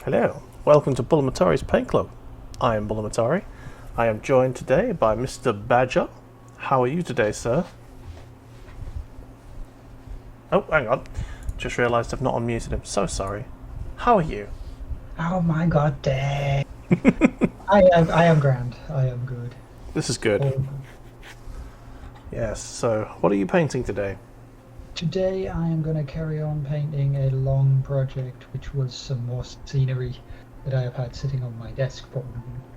Hello, welcome to Bulamataris Paint Club. I am Bulamatari. I am joined today by Mr. Badger. How are you today, sir? Oh, hang on. Just realised I've not unmuted him. So sorry. How are you? Oh my god, dang. I am grand. I am good. This is good. Oh. Yes, so what are you painting today? Today I am going to carry on painting a long project, which was some more scenery that I have had sitting on my desk for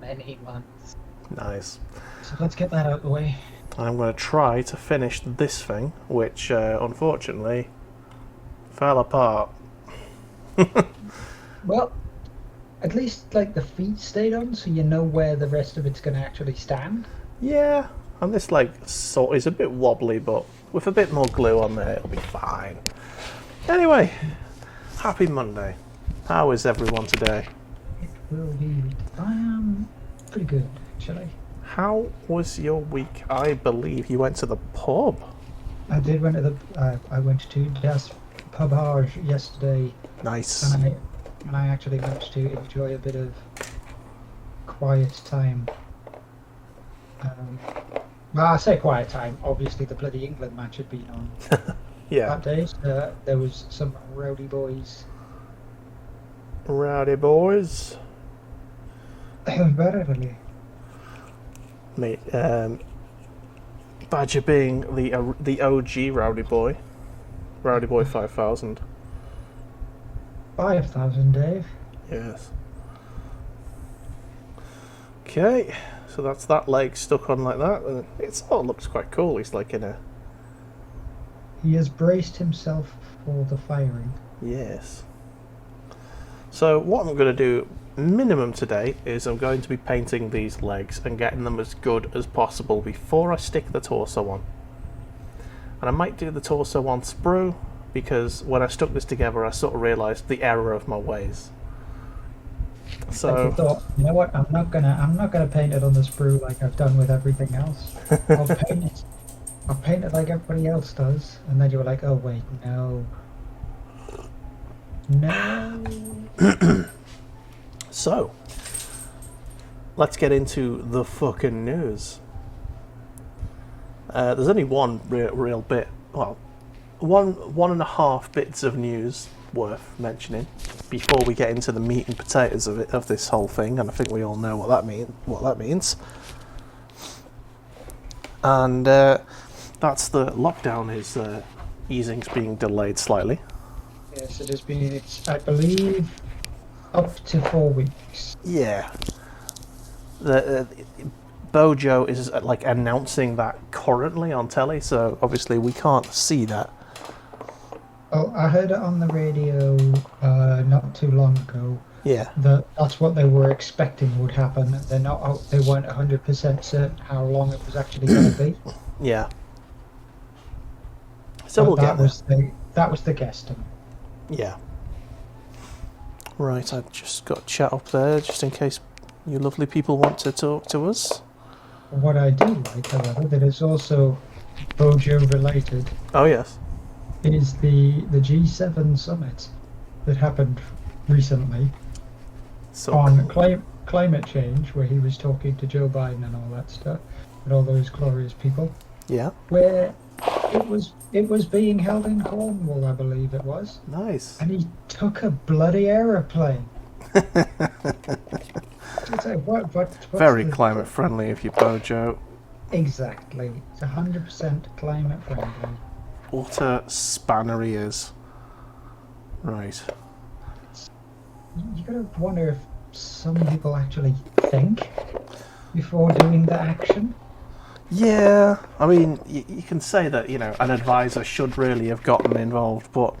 many months. Nice. So let's get that out of the way. I'm going to try to finish this thing, which unfortunately fell apart. Well, at least like the feet stayed on, so you know where the rest of it's going to actually stand. Yeah, and this sort is a bit wobbly, but with a bit more glue on there, it'll be fine. Anyway, happy Monday. How is everyone today? It will be. I am pretty good, actually. How was your week? I believe you went to the pub. I did went to the. I went to Das Pubage yesterday. Nice. And I actually managed to enjoy a bit of quiet time. Well, I say quiet time. Obviously, the bloody England match had been on Yeah. that day. So there was some rowdy boys. Rowdy boys. Verily. Mate, Badger being the OG Rowdy Boy. Rowdy Boy 5000. 5,000, Dave. Yes. Okay, so that's that leg stuck on like that. And it looks quite cool. He's like in a... He has braced himself for the firing. Yes. So what I'm going to do minimum today is I'm going to be painting these legs and getting them as good as possible before I stick the torso on. And I might do the torso on sprue because when I stuck this together I sort of realised the error of my ways. So I thought, you know what? I'm not gonna paint it on the sprue like I've done with everything else. I'll paint it like everybody else does. And then you were like, oh wait, no. No. So, let's get into the fucking news. There's only one real bit, well, one and a half bits of news worth mentioning before we get into the meat and potatoes of this whole thing, and I think we all know what that means. And that's the lockdown is easing's being delayed slightly. Yes, it has been. It's, I believe, up to 4 weeks. Yeah. The Bojo is like announcing that currently on telly, so obviously we can't see that. Oh, I heard it on the radio not too long ago. Yeah. That's what they were expecting would happen. They weren't 100% certain how long it was actually going to be. Yeah. So we'll get there. That was the guesstimate. Yeah. Right, I've just got chat up there, just in case you lovely people want to talk to us. What I do like, however, that is also Bojo related. Oh yes. Is the G7 summit that happened recently on climate change, where he was talking to Joe Biden and all that stuff, and all those glorious people. Yeah. Where it was being held in Cornwall, I believe it was. Nice. And he took a bloody aeroplane. What's very climate friendly of you, Bojo. Exactly. It's 100% climate friendly. What a spanner he is. Right. You gotta wonder if some people actually think before doing the action. Yeah, I mean, you can say that, you know, an advisor should really have gotten involved, but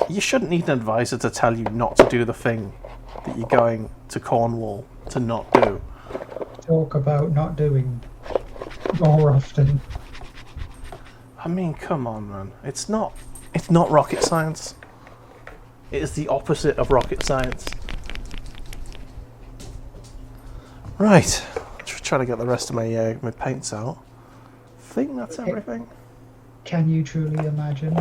you shouldn't need an advisor to tell you not to do the thing that you're going to Cornwall to not do. Talk about not doing more often. I mean, come on, man. It's not rocket science. It is the opposite of rocket science. Right. Trying to get the rest of my paints out. I think that's everything. Can you truly imagine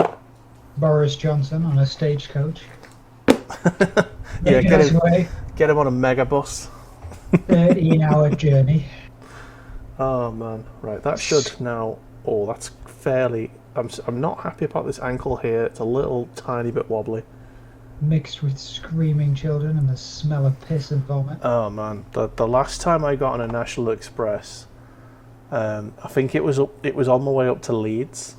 Boris Johnson on a stagecoach? Yeah, Making us way. get him on a megabus. 13-hour journey. Oh man, right. That should now. Oh, that's fairly. I'm not happy about this ankle here. It's a little tiny bit wobbly. Mixed with screaming children and the smell of piss and vomit. Oh man, the last time I got on a National Express, I think it was on my way up to Leeds.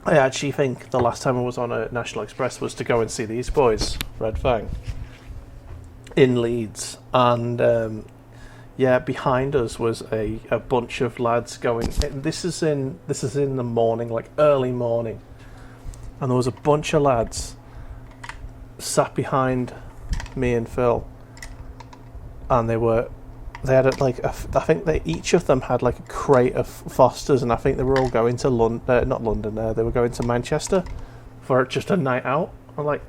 I actually think the last time I was on a National Express was to go and see these boys, Red Fang, in Leeds, and yeah, behind us was a bunch of lads going. This is in the morning, like early morning, and there was a bunch of lads sat behind me and Phil, and they had I think each of them had like a crate of Fosters, and I think they were all going to not London. They were going to Manchester for just a night out. I'm like,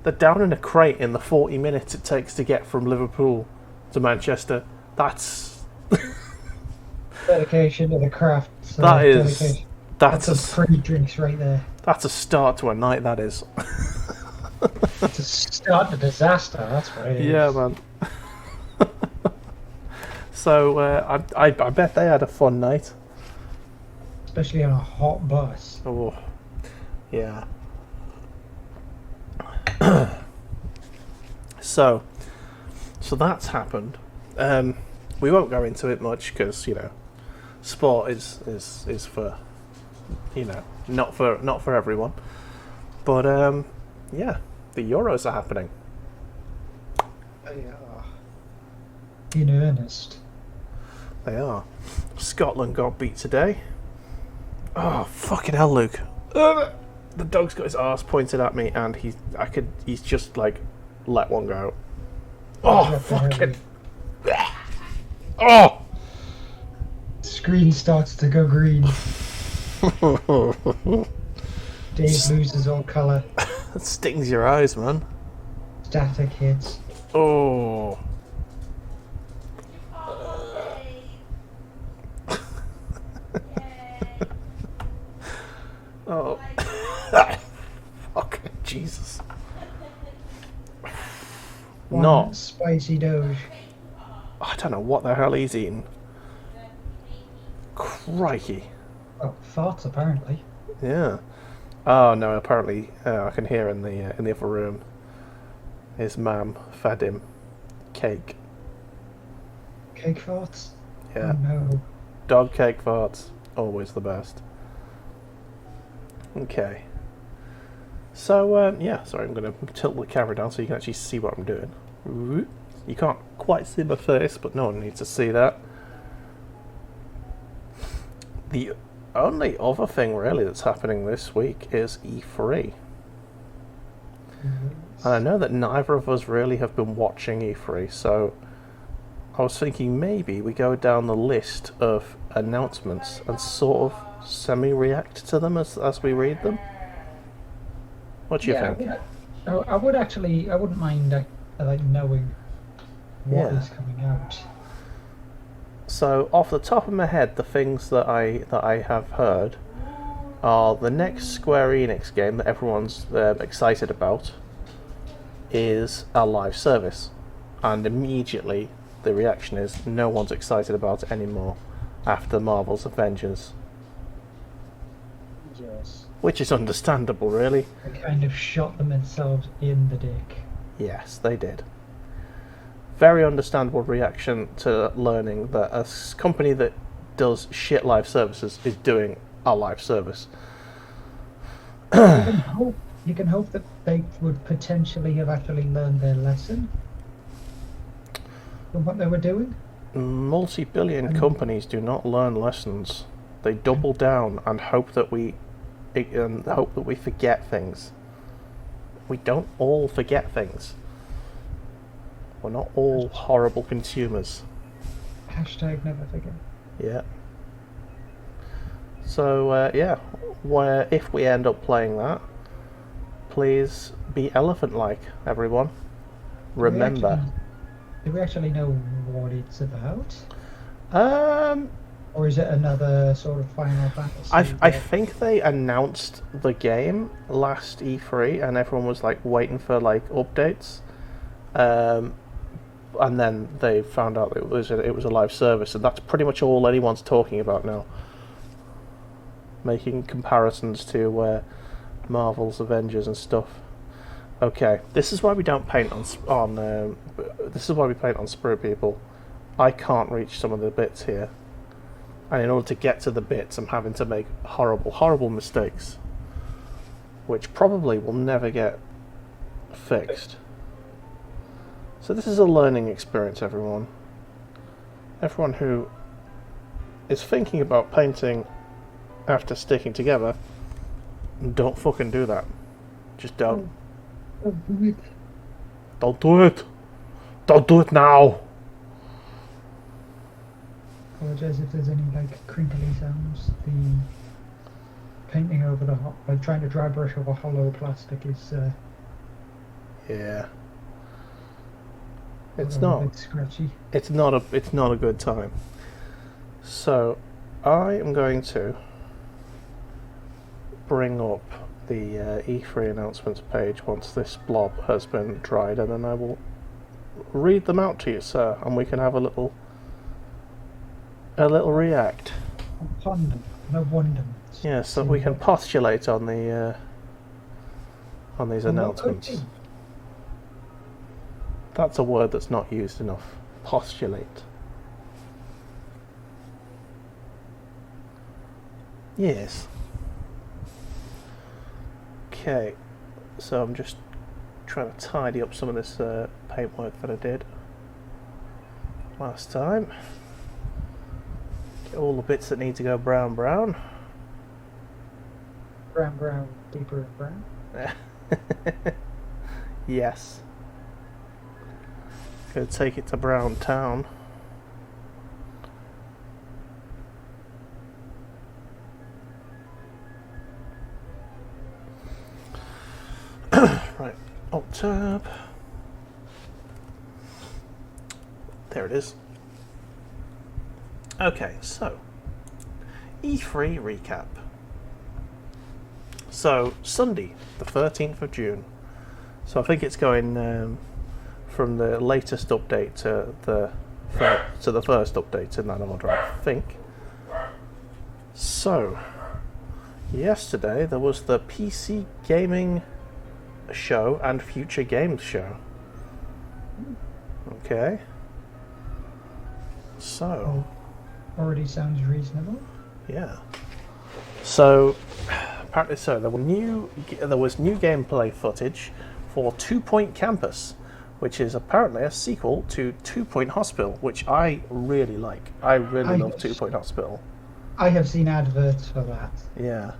they're down in a crate in the 40 minutes it takes to get from Liverpool to Manchester. That's dedication to the craft. So that's a free drinks right there. That's a start to a night. That is. It's a start to disaster. That's what it is. Yeah, man. So I bet they had a fun night, especially on a hot bus. Oh, yeah. So that's happened. We won't go into it much because sport is for not for everyone. But yeah, the Euros are happening. They are. In earnest. They are. Scotland got beat today. Oh fucking hell, Luke! The dog's got his arse pointed at me, and he's just like let one go. Oh fucking! Oh! Screen starts to go green. Dave loses all colour. It stings your eyes, man. Static hits. Oh. Oh. Fuck. Jesus. Not spicy doge. I don't know what the hell he's eating. Crikey. Oh, farts apparently. Yeah. Oh no, apparently I can hear in the other room. His mum fed him cake. Cake farts? Yeah. Oh, no. Dog cake farts, always the best. Okay. So yeah, sorry, I'm going to tilt the camera down so you can actually see what I'm doing. You can't quite see my face, but no one needs to see that. The only other thing really that's happening this week is E3. And I know that neither of us really have been watching E3, so I was thinking maybe we go down the list of announcements and sort of semi-react to them as we read them. What do you think? I wouldn't mind like knowing what is coming out. So off the top of my head, the things that I have heard are the next Square Enix game that everyone's excited about is a live service, and immediately the reaction is no one's excited about it anymore after Marvel's Avengers. Yes. Which is understandable, really. They kind of shot themselves in the dick. Yes, they did. Very understandable reaction to learning that a company that does shit live services is doing a live service. You can hope that they would potentially have actually learned their lesson from what they were doing. Multi-billion companies do not learn lessons. They double down and hope that we forget things. We don't all forget things. We're not all horrible consumers. Hashtag never forget. Yeah. So yeah, if we end up playing that, please be elephant-like, everyone. Remember. Do we actually know what it's about? Or is it another sort of Final Fantasy? I think they announced the game last E3 and everyone was like waiting for like updates. And then they found out that it was a live service, and that's pretty much all anyone's talking about now. Making comparisons to Marvel's Avengers and stuff. Okay, this is why we don't paint on this is why we paint on Spirit People. I can't reach some of the bits here, and in order to get to the bits, I'm having to make horrible mistakes, which probably will never get fixed. So this is a learning experience, everyone. Everyone who is thinking about painting after sticking together, don't fucking do that. Just don't. Don't do it. Don't do it. Don't do it now. Apologize if there's any like crinkly sounds. The painting over the like trying to dry brush over hollow plastic is yeah. It's not. A bit scratchy. It's not a good time. So, I am going to bring up the E3 announcements page once this blob has been dried, and then I will read them out to you, sir, and we can have a little react. Upon no wonderments. Yeah, so we can postulate on the on these announcements. That's a word that's not used enough. Postulate. Yes. Okay, so I'm just trying to tidy up some of this paintwork that I did last time. Get all the bits that need to go brown. Brown, deeper brown. Yes. Go take it to Brown Town. Right, Alt-Tab. There it is. Okay, so E3 recap. So Sunday, the 13th of June. So I think it's going from the latest update to the first update in that order, I think. So yesterday there was the PC gaming show and future games show. Okay. So already sounds reasonable. Yeah. So apparently, so there was new gameplay footage for 2 Point Campus, which is apparently a sequel to 2 Point Hospital, which I really like. I really love 2 Point Hospital. I have seen adverts for that. Yeah.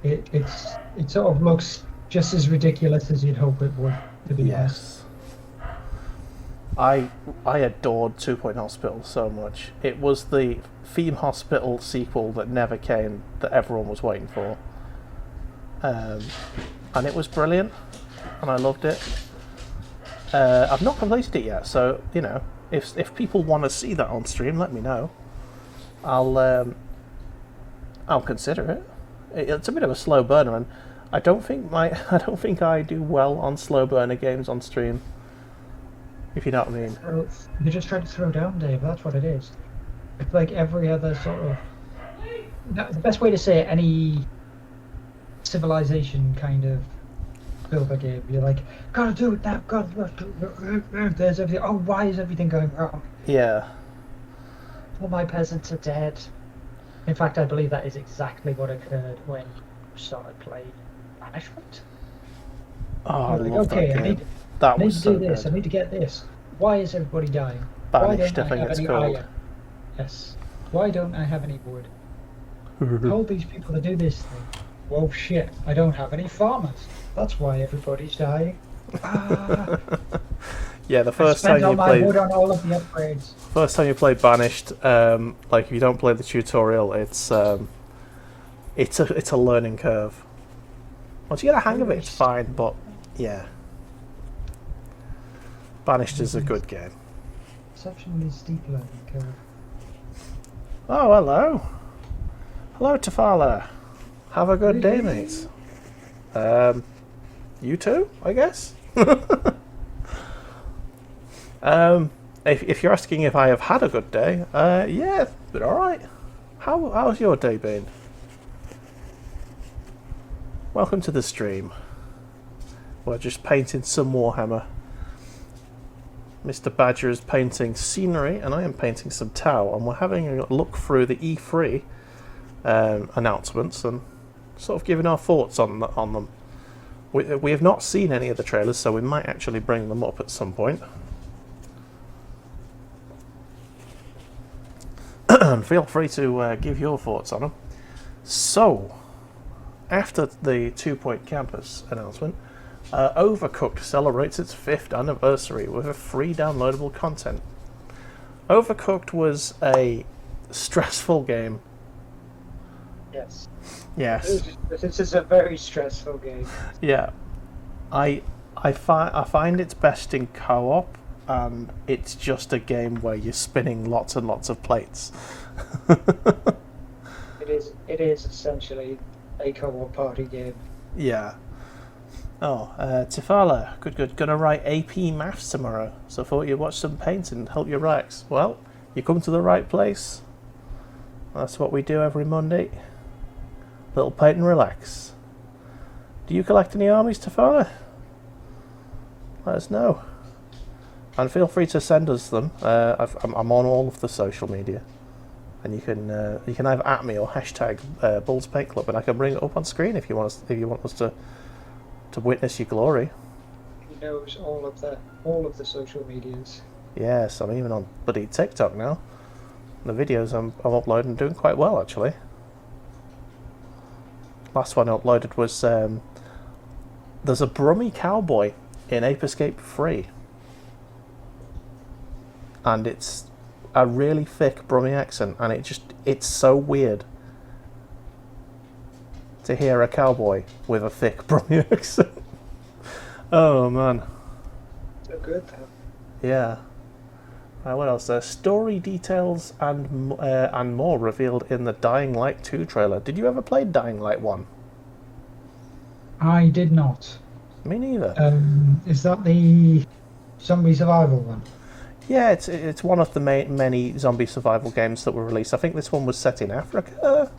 It sort of looks just as ridiculous as you'd hope it would, to be honest. I adored 2 Point Hospital so much. It was the Theme Hospital sequel that never came, that everyone was waiting for. And it was brilliant, and I loved it. I've not completed it yet, so, you know, if people want to see that on stream, let me know. I'll consider it. It's a bit of a slow burner, and I don't think I do well on slow burner games on stream. If you know what I mean. So you're just trying to throw down, Dave. That's what it is. It's like every other sort of. The best way to say it, any civilization kind of builder game. You're like, gotta do it now. There's everything. Oh, why is everything going wrong? Yeah. All my peasants are dead. In fact, I believe that is exactly what occurred when we started playing Banishment. Oh, I love okay, that game. I need to do this. I need to get this. Why is everybody dying? Banished, I think it's called. Iron? Yes. Why don't I have any wood? Told these people to do this thing. Well, shit. I don't have any farmers. That's why everybody's dying. Yeah, the first time you played. Wood on all of the upgrades. First time you played Banished, like if you don't play the tutorial, it's a learning curve. Once you get a hang of it, it's fine. But yeah. Banished is a good game. Exceptionally steep learning curve. Oh, hello. Hello, Tafala. Have a good day, mate. You too, I guess? If you're asking if I have had a good day, yeah, it's been alright. How's your day been? Welcome to the stream. We're just painting some Warhammer. Mr. Badger is painting scenery, and I am painting some Tau, and we're having a look through the E3 announcements and sort of giving our thoughts on them. We have not seen any of the trailers, so we might actually bring them up at some point. And feel free to give your thoughts on them. So, after the 2 Point Campus announcement, Overcooked celebrates its 5th anniversary with a free downloadable content. Overcooked was a stressful game. Yes. Yes. This is a very stressful game. Yeah. I find it's best in co-op, and it's just a game where you're spinning lots and lots of plates. It is essentially a co-op party game. Yeah. Oh, Tifala, good. Gonna write AP Maths tomorrow, so I thought you'd watch some painting and help you relax. Well, you come to the right place. That's what we do every Monday. Little paint and relax. Do you collect any armies, Tifala? Let us know. And feel free to send us them. I'm on all of the social media. And you can either @ me or hashtag Bulls Paint Club, and I can bring it up on screen if you want us to witness your glory. He knows all of the social medias. Yes, I'm even on bloody TikTok now. The videos I'm uploading are doing quite well, actually. Last one I uploaded was there's a Brummie cowboy in Ape Escape 3, and it's a really thick Brummie accent, and it's so weird to hear a cowboy with a thick Brummie accent. Oh man. So good though. Yeah. What else? Story details and more revealed in the Dying Light 2 trailer. Did you ever play Dying Light 1? I did not. Me neither. Is that the zombie survival one? Yeah, it's one of the many zombie survival games that were released. I think this one was set in Africa,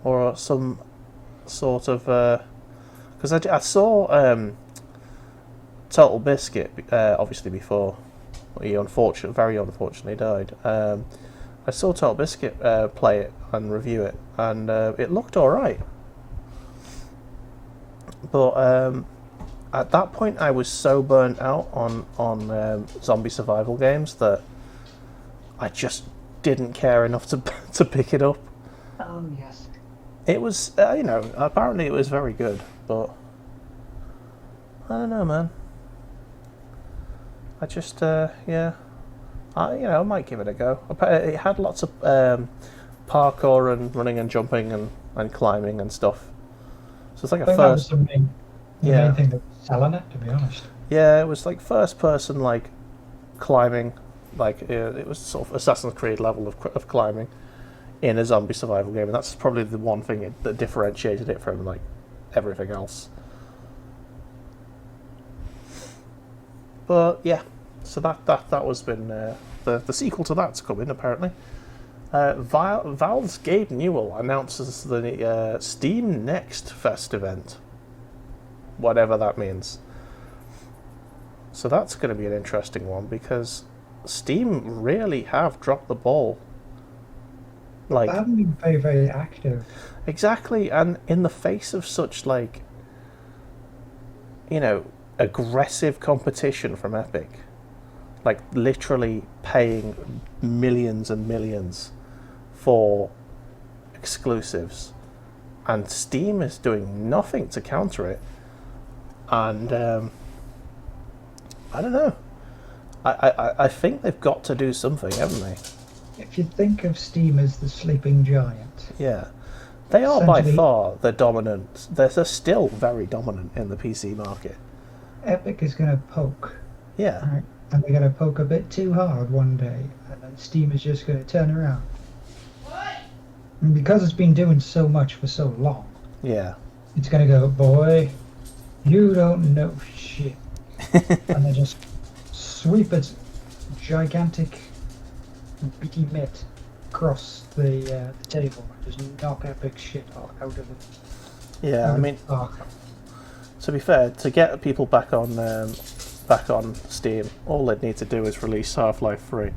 or some sort of. Because I saw Total Biscuit, obviously before he very unfortunately died. I saw Total Biscuit play it and review it, and it looked alright. But at that point, I was so burnt out on zombie survival games that I just didn't care enough to pick it up. Oh yes. It was, apparently it was very good, but I don't know, man. I just, yeah, I might give it a go. It had lots of parkour and running and jumping and climbing and stuff. So it's like I think that was the main thing that was selling it, to be honest. Yeah, it was like first person, like climbing, like it was sort of Assassin's Creed level of climbing in a zombie survival game, and that's probably the one thing that differentiated it from like everything else. But yeah, so that was been the sequel to that's coming apparently. Valve's Gabe Newell announces the Steam Next Fest event, whatever that means. So that's going to be an interesting one, because Steam really have dropped the ball. Like, they haven't been very, very active. Exactly, and in the face of such, like, aggressive competition from Epic, like literally paying millions and millions for exclusives, and Steam is doing nothing to counter it. And I don't know. I think they've got to do something, haven't they? If you think of Steam as the sleeping giant. Yeah. They are by far the dominant. They're still very dominant in the PC market. Epic is going to poke. Yeah. Right? And they're going to poke a bit too hard one day, and then Steam is just going to turn around. And because it's been doing so much for so long, Yeah. it's going to go, boy, you don't know shit. And then just sweep its gigantic beaky mitt across the table and just knock epic shit out of it. Yeah, I mean, to be fair, to get people back on Steam, all they'd need to do is release Half-Life 3.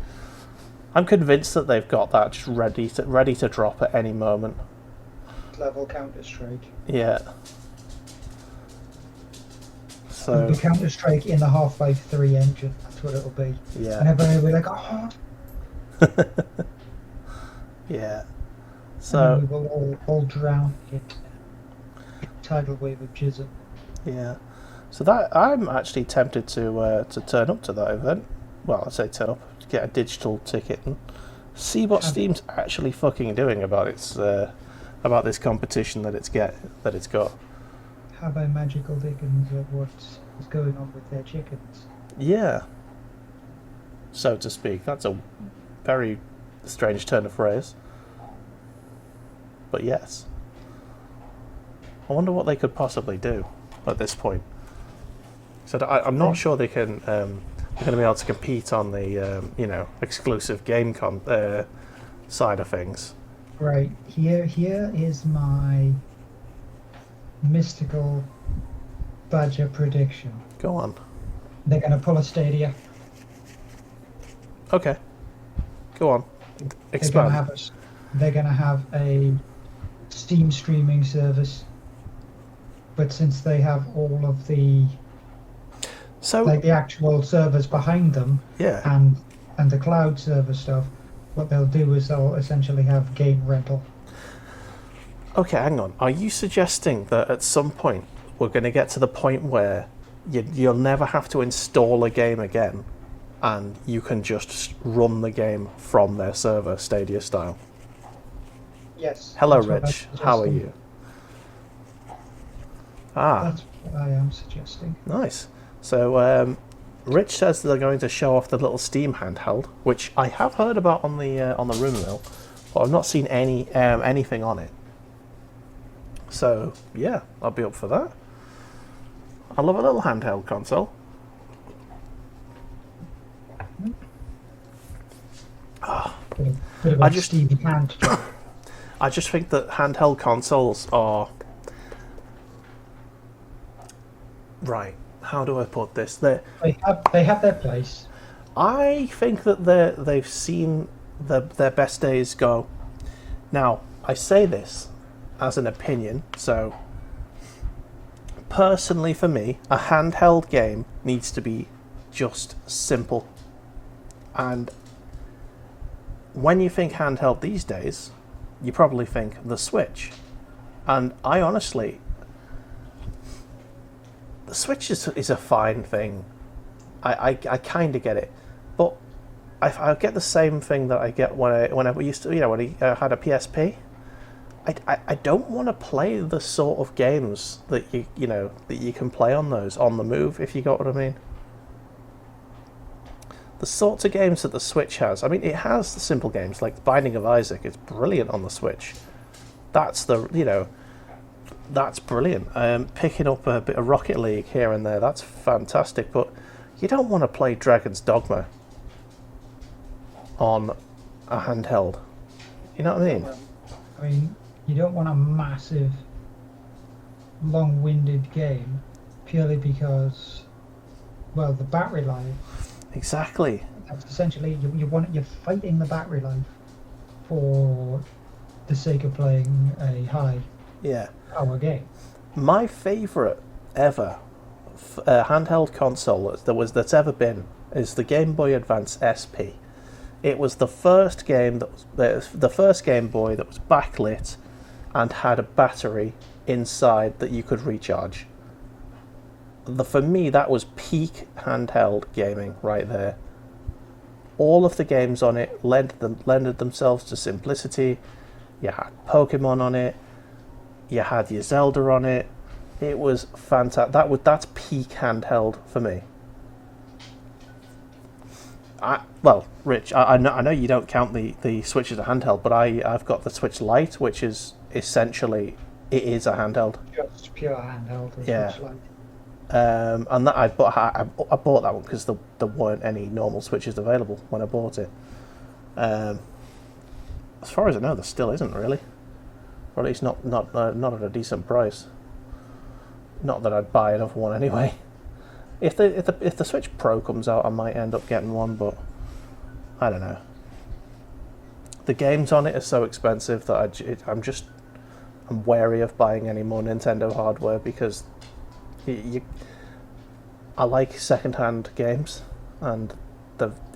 I'm convinced that they've got that just ready to drop at any moment. Level Counter-Strike. Yeah. So It'll be Counter-Strike in the Half-Life 3 engine. That's what it'll be. yeah. And everybody will be like, oh. Yeah. And So we will all drown in a tidal wave of jism. yeah. So that I'm actually tempted to turn up to that event. Well, I say turn up, get a digital ticket and see what Steam's actually fucking doing about its about this competition that it's got. Have a magical dickens of what is going on with their chickens. Yeah. So to speak. That's a very strange turn of phrase. But yes. I wonder what they could possibly do at this point. So I'm not sure they can. They're going to be able to compete on the exclusive game side of things. Right, here is my mystical badger prediction. Go on. They're going to pull a Stadia. Okay. Go on. Expand. They're going to have a Steam streaming service, but since they have all of the the actual servers behind them, yeah, and the cloud server stuff, what they'll do is they'll essentially have game rental. Okay, hang on. Are you suggesting that at some point we're going to get to the point where you'll never have to install a game again, and you can just run the game from their server, Stadia style? Yes. Hello, Rich. How are you? That's what I am suggesting. Nice. So, Rich says they're going to show off the little Steam handheld, which I have heard about on the rumor mill, but I've not seen anything on it. So, yeah, I'll be up for that. I love a little handheld console. I just think that handheld consoles are right. How do I put this? They have their place. I think that they've seen their best days go. Now, I say this as an opinion, so personally for me, a handheld game needs to be just simple. And when you think handheld these days, you probably think the Switch. And I honestly, the Switch is a fine thing. I kind of get it, but I get the same thing that I get when I used to, when I had a PSP. I don't want to play the sort of games that you can play on those on the move, if you got what I mean. The sorts of games that the Switch has, I mean, it has the simple games like Binding of Isaac. It's brilliant on the Switch. That's that's brilliant. Picking up a bit of Rocket League here and there, that's fantastic. But you don't want to play Dragon's Dogma on a handheld. You know what I mean? I mean, you don't want a massive, long-winded game purely because, well, the battery life. Exactly. That's essentially you're fighting the battery life for the sake of playing a high power game. My favourite ever handheld console that's ever been is the Game Boy Advance SP. It was the first game the first Game Boy that was backlit and had a battery inside that you could recharge. For me, that was peak handheld gaming right there. All of the games on it lended themselves to simplicity. You had Pokemon on it. You had your Zelda on it. It was fantastic. That's peak handheld for me. well, Rich, I know you don't count the Switch as a handheld, but I've got the Switch Lite, which is essentially it is a handheld. Just pure handheld. Yeah. Switch Lite. And that I bought that one because there weren't any normal Switches available when I bought it. As far as I know, there still isn't really, or at least not at a decent price. Not that I'd buy another one anyway. If the Switch Pro comes out, I might end up getting one, but I don't know. The games on it are so expensive that I'm wary of buying any more Nintendo hardware because I like second-hand games, and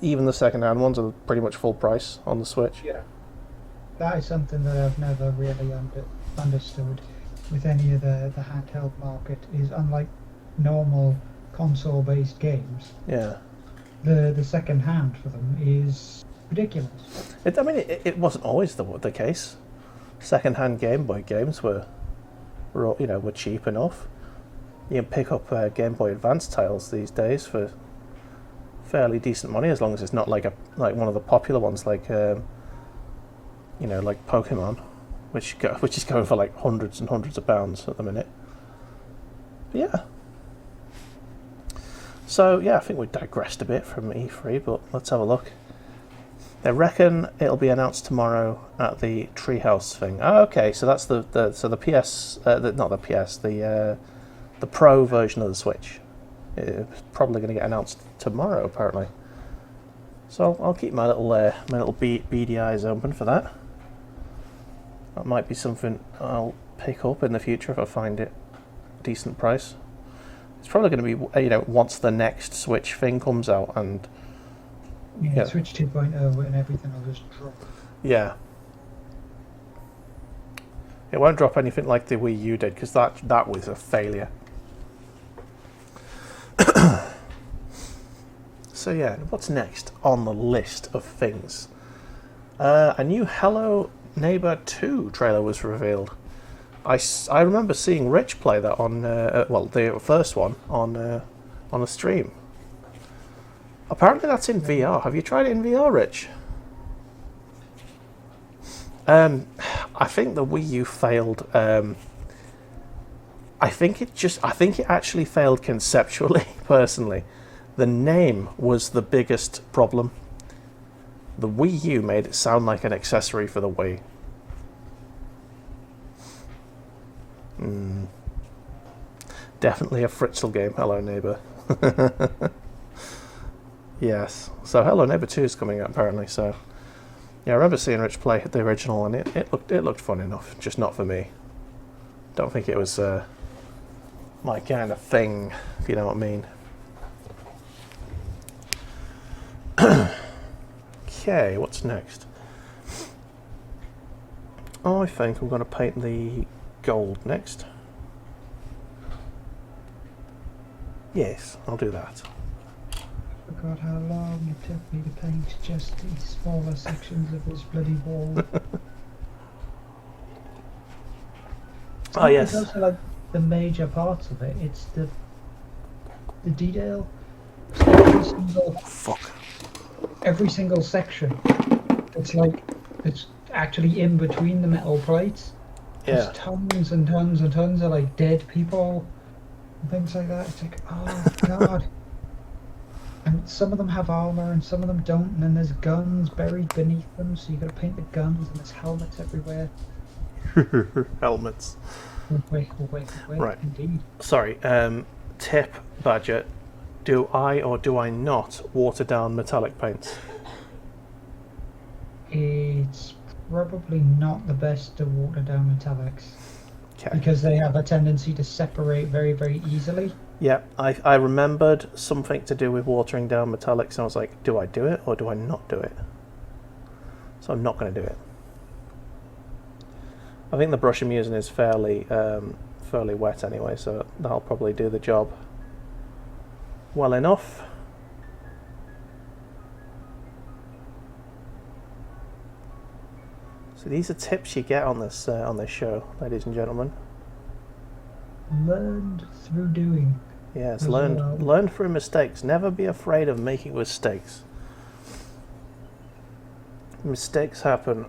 even the second-hand ones are pretty much full price on the Switch. Yeah, that is something that I've never really understood with any of the handheld market. Is unlike normal console-based games. Yeah. The second hand for them is ridiculous. It wasn't always the case. Second-hand Game Boy games were cheap enough. You can pick up Game Boy Advance titles these days for fairly decent money, as long as it's not like one of the popular ones, like like Pokemon, which is going for like hundreds and hundreds of pounds at the minute. But yeah. So yeah, I think we digressed a bit from E3, but let's have a look. They reckon it'll be announced tomorrow at the Treehouse thing. Oh, okay, so that's the PS, not the PS, the Pro version of the Switch. It's probably going to get announced tomorrow, apparently. So I'll keep my little beady eyes open for that. That might be something I'll pick up in the future if I find it a decent price. It's probably going to be once the next Switch thing comes out and Switch 2.0 and everything will just drop. Yeah. It won't drop anything like the Wii U did because that was a failure. So yeah, what's next on the list of things? A new Hello Neighbor 2 trailer was revealed. I remember seeing Rich play that on the first one on a stream. Apparently that's in VR. Have you tried it in VR, Rich? I think the Wii U failed. I think it actually failed conceptually. Personally, the name was the biggest problem. The Wii U made it sound like an accessory for the Wii. Definitely a Fritzl game, Hello Neighbor. Yes. So Hello Neighbor 2 is coming out apparently. So yeah, I remember seeing Rich play the original, and it looked fun enough. Just not for me. Don't think it was my kind of thing, if you know what I mean. Okay, what's next? Oh, I think I'm going to paint the gold next. Yes, I'll do that. I forgot how long it took me to paint just the smaller sections of this bloody wall. Oh yes. It's also like the major parts of it. It's the detail. Every single section. It's actually in between the metal plates. Yeah. There's tons and tons and tons of like dead people and things like that. It's like, oh god. And some of them have armor and some of them don't, and then there's guns buried beneath them, so you gotta paint the guns, and there's helmets everywhere. Helmets. Wait, Right. indeed. Sorry, tip, Badger. Do I or do I not water down metallic paints? It's probably not the best to water down metallics. Okay. Because they have a tendency to separate very, very easily. Yeah, I remembered something to do with watering down metallics, and I was like, do I do it or do I not do it? So I'm not going to do it. I think the brush I'm using is fairly wet anyway, so that'll probably do the job well enough. So these are tips you get on this show, ladies and gentlemen. Learned through doing. Yes, learn through mistakes. Never be afraid of making mistakes. Mistakes happen,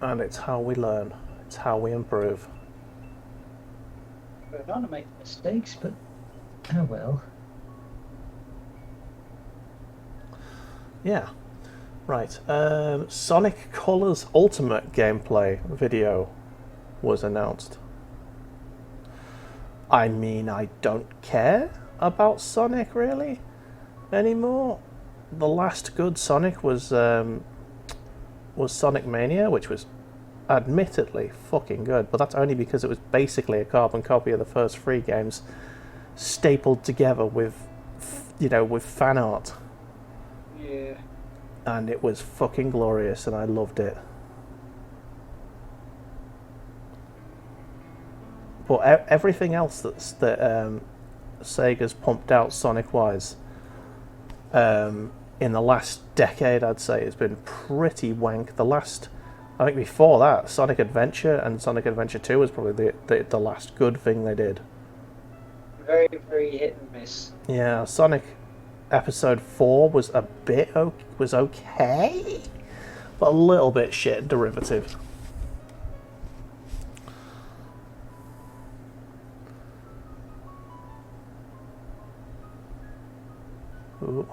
and it's how we learn. It's how we improve. We're not to make mistakes, but oh well. Yeah. Right. Sonic Colors Ultimate gameplay video was announced. I mean, I don't care about Sonic really anymore. The last good Sonic was Sonic Mania, which was admittedly fucking good, but that's only because it was basically a carbon copy of the first 3 games stapled together with, with fan art. Yeah. And it was fucking glorious, and I loved it. But everything else that Sega's pumped out Sonic-wise in the last decade, I'd say, has been pretty wank. I think before that, Sonic Adventure and Sonic Adventure 2 was probably the last good thing they did. Very, very hit and miss. Yeah, Sonic Episode 4 was was okay, but a little bit shit and derivative. Ooh.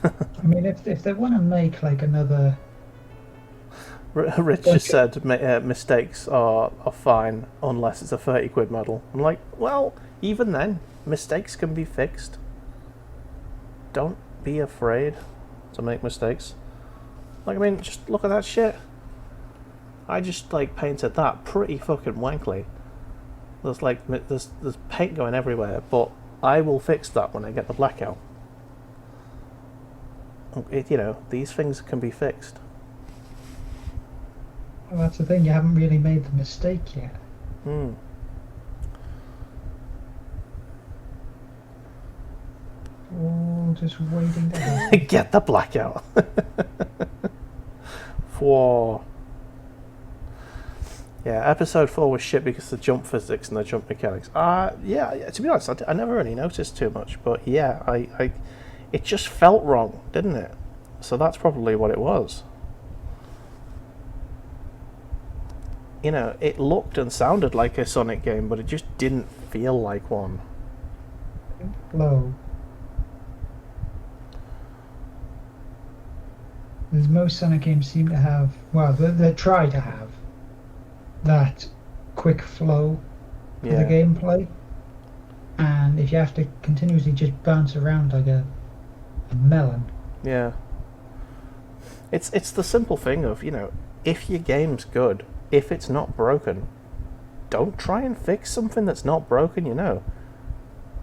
I mean, if they want to make like another... Rich just said mistakes are fine unless it's a 30 quid medal. I'm like, well, even then, mistakes can be fixed. Don't be afraid to make mistakes. Like, I mean, just look at that shit. I just, like, painted that pretty fucking wankly. There's, like, there's paint going everywhere, but I will fix that when I get the blackout. These things can be fixed. Well, that's the thing, you haven't really made the mistake yet. Hmm. Oh, just waiting to happen. Get the blackout. Whoa. Yeah, episode 4 was shit because of the jump physics and the jump mechanics. Yeah, to be honest, I never really noticed too much, but yeah, it just felt wrong, didn't it? So that's probably what it was. It looked and sounded like a Sonic game, but it just didn't feel like one. Flow. As most Sonic games seem to have, well, they try to have that quick flow for the gameplay, and if you have to continuously just bounce around like a melon. Yeah. It's the simple thing of, if your game's good, if it's not broken, don't try and fix something that's not broken,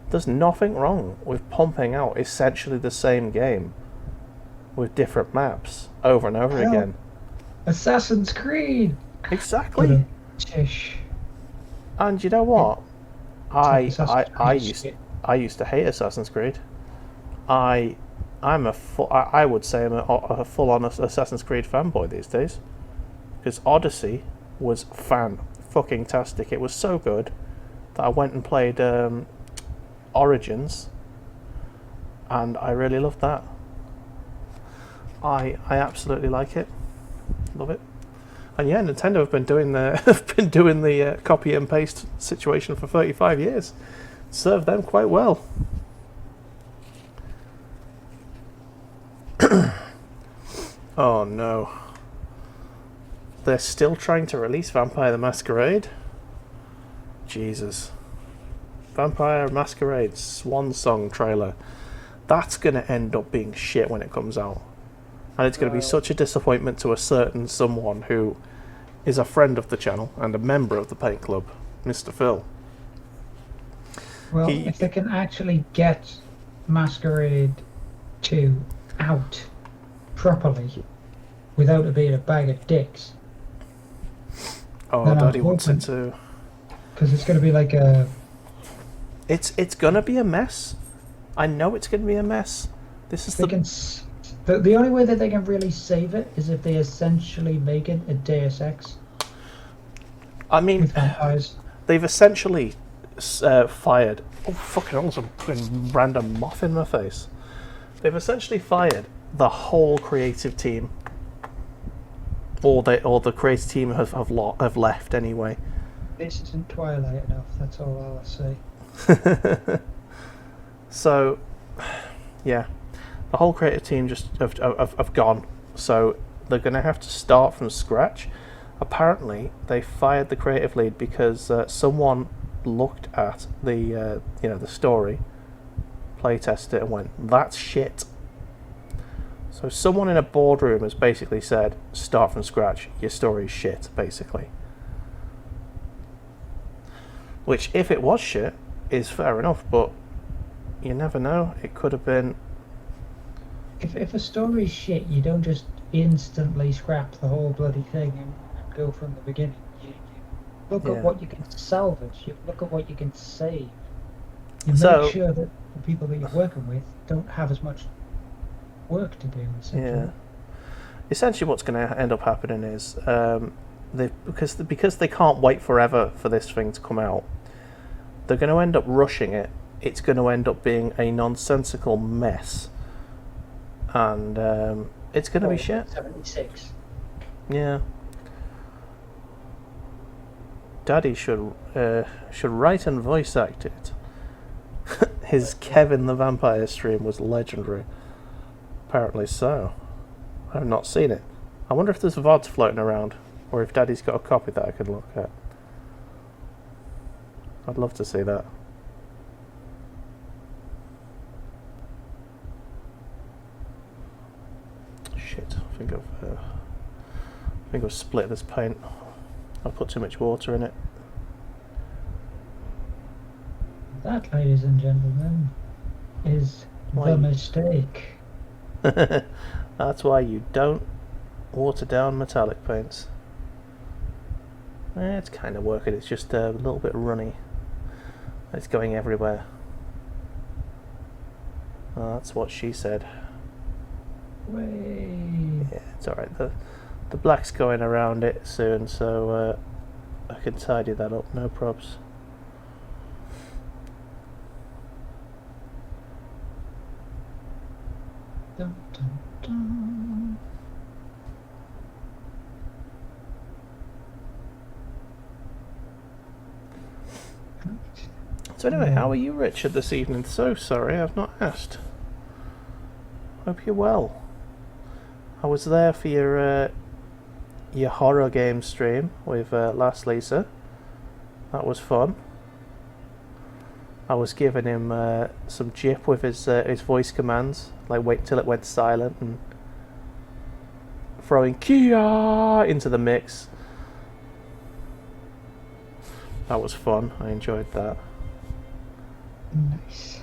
There's nothing wrong with pumping out essentially the same game with different maps over and over again. Assassin's Creed! Exactly. Tish. And you know what? I used to hate Assassin's Creed. I would say I'm a full-on Assassin's Creed fanboy these days, because Odyssey was fan-fucking-tastic. It was so good that I went and played Origins, and I really loved that. I absolutely like it, love it. And yeah, Nintendo have been doing the copy and paste situation for 35 years. Served them quite well. Oh no. They're still trying to release Vampire the Masquerade? Jesus. Vampire Masquerade Swan Song trailer. That's going to end up being shit when it comes out. And it's going to be such a disappointment to a certain someone who is a friend of the channel and a member of the Paint Club, Mr. Phil. Well, if they can actually get Masquerade 2 out properly without it being a bag of dicks. Oh, Daddy wants it too. Because it's going to be like a... It's going to be a mess. I know it's going to be a mess. This is the only way that they can really save it is if they essentially make it a Deus Ex. I mean, with vampires. They've essentially fired... Oh, fucking hell, some fucking random moth in my face. They've essentially fired the whole creative team, or the creative team have left anyway. This isn't Twilight enough. That's all I'll say. So, yeah, the whole creative team just have gone. So they're going to have to start from scratch. Apparently, they fired the creative lead because someone looked at the the story, playtested it, and went, "That's shit." So someone in a boardroom has basically said, "Start from scratch. Your story's shit," basically. Which, if it was shit, is fair enough, but you never know. It could have been. If a story's shit, you don't just instantly scrap the whole bloody thing and go from the beginning. You look at what you can salvage. You look at what you can save. You make sure that the people that you're working with don't have as much work to do. Yeah. Essentially, what's going to end up happening is because they can't wait forever for this thing to come out, they're going to end up rushing it. It's going to end up being a nonsensical mess, and it's going to be shit. 76. Yeah. Daddy should write and voice act it. His Kevin the Vampire stream was legendary. Apparently so. I have not seen it. I wonder if there's VODs floating around, or if Daddy's got a copy that I could look at. I'd love to see that. Shit, I think I've split this paint. I've put too much water in it. That, ladies and gentlemen, is the mistake. That's why you don't water down metallic paints. It's kind of working, it's just a little bit runny. It's going everywhere. Oh, that's what she said. Way. Yeah, it's alright. The black's going around it soon, so I can tidy that up, no probs. Dun, dun, dun. So anyway, how are you, Richard, this evening? So sorry, I've not asked. Hope you're well. I was there for your horror game stream with Last Lisa. That was fun. I was giving him some jip with his voice commands, like wait till it went silent, and throwing Kia into the mix. That was fun. I enjoyed that. Nice.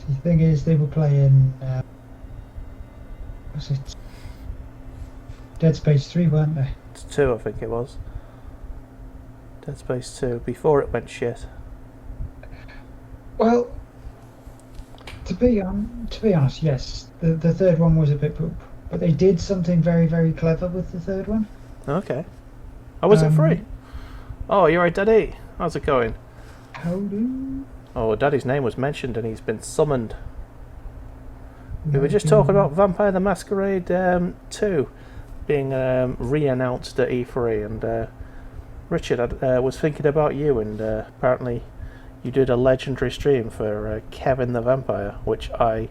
The thing is, they were playing. Was it Dead Space 3, weren't they? It's 2, I think it was. Dead Space 2, before it went shit. Well, to be honest, yes, the third one was a bit poop, but they did something very, very clever with the third one. Okay. Oh, was it free? Oh, you're right, Daddy. How's it going? Howdy. Oh, Daddy's name was mentioned and he's been summoned. We were just talking about Vampire the Masquerade 2 being re-announced at E3, and Richard was thinking about you, and apparently you did a legendary stream for Kevin the Vampire, which I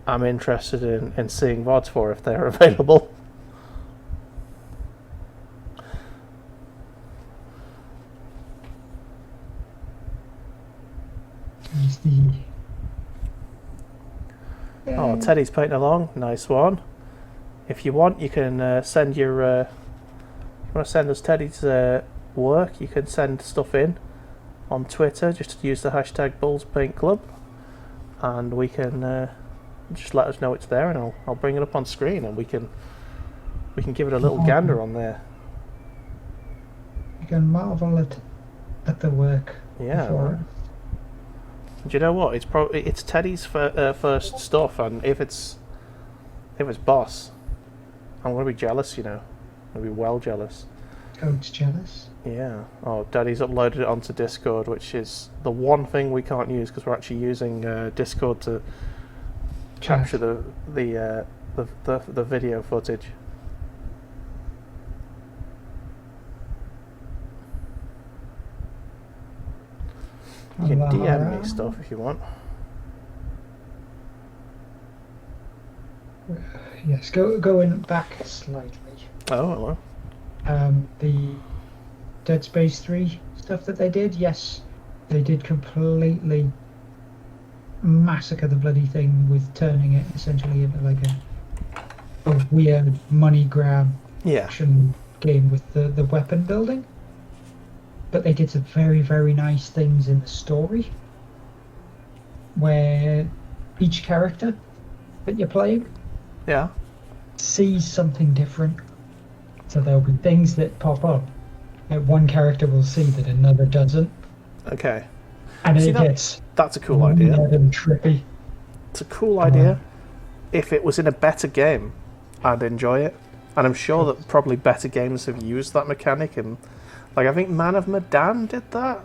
am interested in seeing VODs for if they're available. Oh, Teddy's painting along. Nice one. If you want, you can send your... if you want to send us Teddy's work, you can send stuff in on Twitter. Just use the hashtag BullsPaintClub, and we can just let us know it's there, and I'll bring it up on screen, and we can give it a little gander on there. You can marvel at the work. Yeah. Right. Do you know what? It's Teddy's first stuff, and if it's boss, I'm gonna be jealous. You know, I'm gonna be well jealous. Code's jealous. Yeah. Oh, Daddy's uploaded it onto Discord, which is the one thing we can't use because we're actually using Discord to capture the video footage. You can DM me stuff if you want. Yes, going back slightly. Oh, hello. The Dead Space 3 stuff that they did, yes, they did completely massacre the bloody thing with turning it essentially into like a weird money grab action game with the weapon building. But they did some very, very nice things in the story where each character that you're playing sees something different. So there'll be things that pop up that one character will see that another doesn't. Okay. And it gets that's a cool idea. And trippy. It's a cool idea. If it was in a better game, I'd enjoy it. And I'm sure that probably better games have used that mechanic. And like I think Man of Medan did that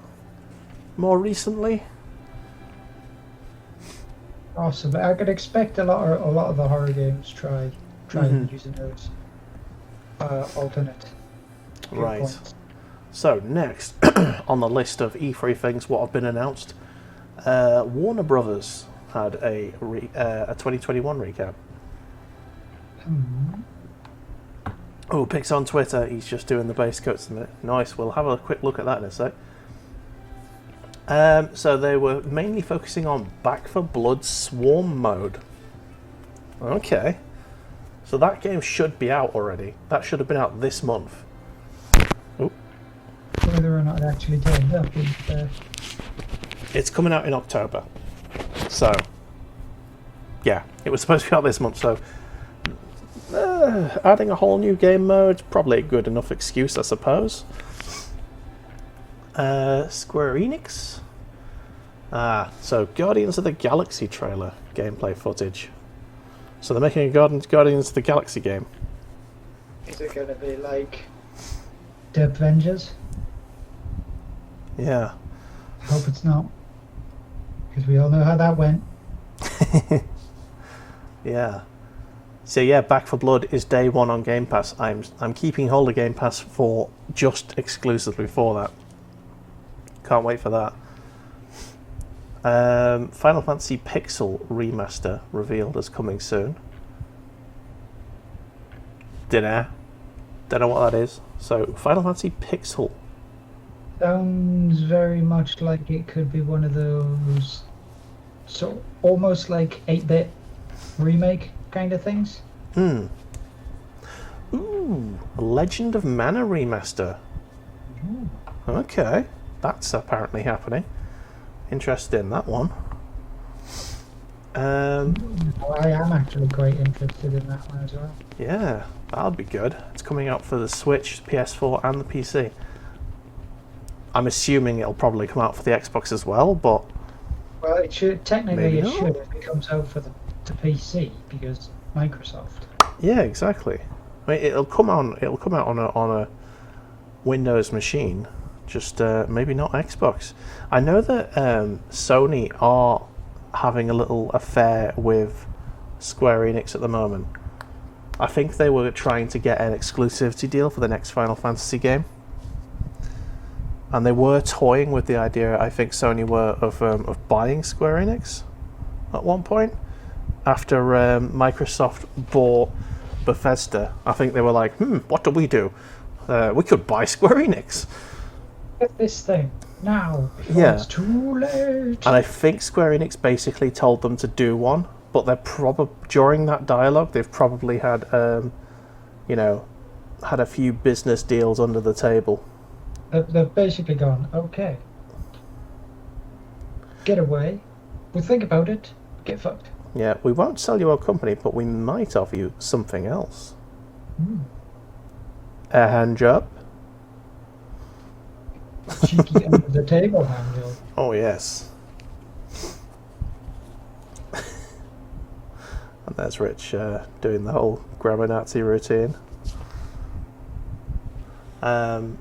more recently. Awesome. I could expect a lot of the horror games try using those alternate viewpoints. So next on the list of E3 things, what have been announced? Warner Brothers had a 2021 recap. Oh, Pix on Twitter, he's just doing the base coats a minute. Nice, we'll have a quick look at that in a sec. So they were mainly focusing on Back 4 Blood Swarm mode. Okay. So that game should be out already. That should have been out this month. Oh. Whether or not it actually turned up is... It's coming out in October. So, yeah, it was supposed to be out this month, so... adding a whole new game mode, probably a good enough excuse, I suppose. Square Enix? So Guardians of the Galaxy trailer gameplay footage. So they're making a Guardians of the Galaxy game. Is it going to be like The Avengers? Yeah. I hope it's not. Because we all know how that went. Yeah. So yeah, Back 4 Blood is day one on Game Pass. I'm keeping hold of Game Pass for just exclusively for that. Can't wait for that. Final Fantasy Pixel Remaster revealed as coming soon. Don't know what that is. So Final Fantasy Pixel. Sounds very much like it could be one of those, so almost like 8-bit remake kind of things. Ooh, Legend of Mana remaster. Okay, that's apparently happening. Interested in that one. I am actually quite interested in that one as well. Yeah, that'll be good. It's coming out for the Switch, PS4 and the PC. I'm assuming it'll probably come out for the Xbox as well, but... Well, it should, technically it should if it comes out for the PC, because Microsoft. Yeah, exactly. I mean, it'll come out on a Windows machine, just maybe not Xbox. I know that Sony are having a little affair with Square Enix at the moment. I think they were trying to get an exclusivity deal for the next Final Fantasy game. And they were toying with the idea, I think Sony were, of buying Square Enix at one point. After Microsoft bought Bethesda, I think they were like, what do? We could buy Square Enix. Get this thing now, before it's too late. And I think Square Enix basically told them to do one, but they're during that dialogue, they've probably had, had a few business deals under the table. They've basically gone, okay, get away, we'll think about it, get fucked. Yeah, we won't sell you our company, but we might offer you something else. A hand job? Cheeky under the table hand job. Oh, yes. And there's Rich doing the whole grammar Nazi routine. Um,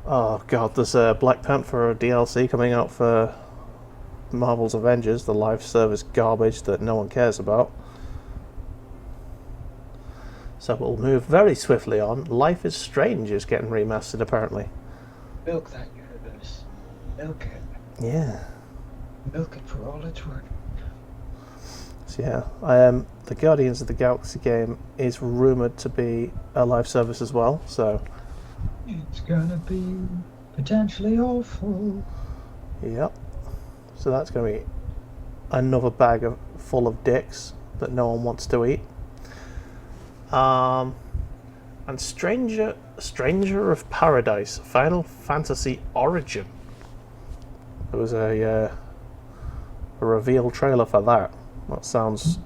oh god, there's a Black Panther DLC coming out for Marvel's Avengers, the live service garbage that no one cares about. So we'll move very swiftly on. Life is Strange is getting remastered, apparently. Milk that universe. Milk it. Yeah. Milk it for all it's worth. So yeah, the Guardians of the Galaxy game is rumoured to be a live service as well, so... It's gonna be potentially awful. Yep. So that's going to be another bag full of dicks that no one wants to eat. And Stranger of Paradise, Final Fantasy Origin. There was a reveal trailer for that. That sounds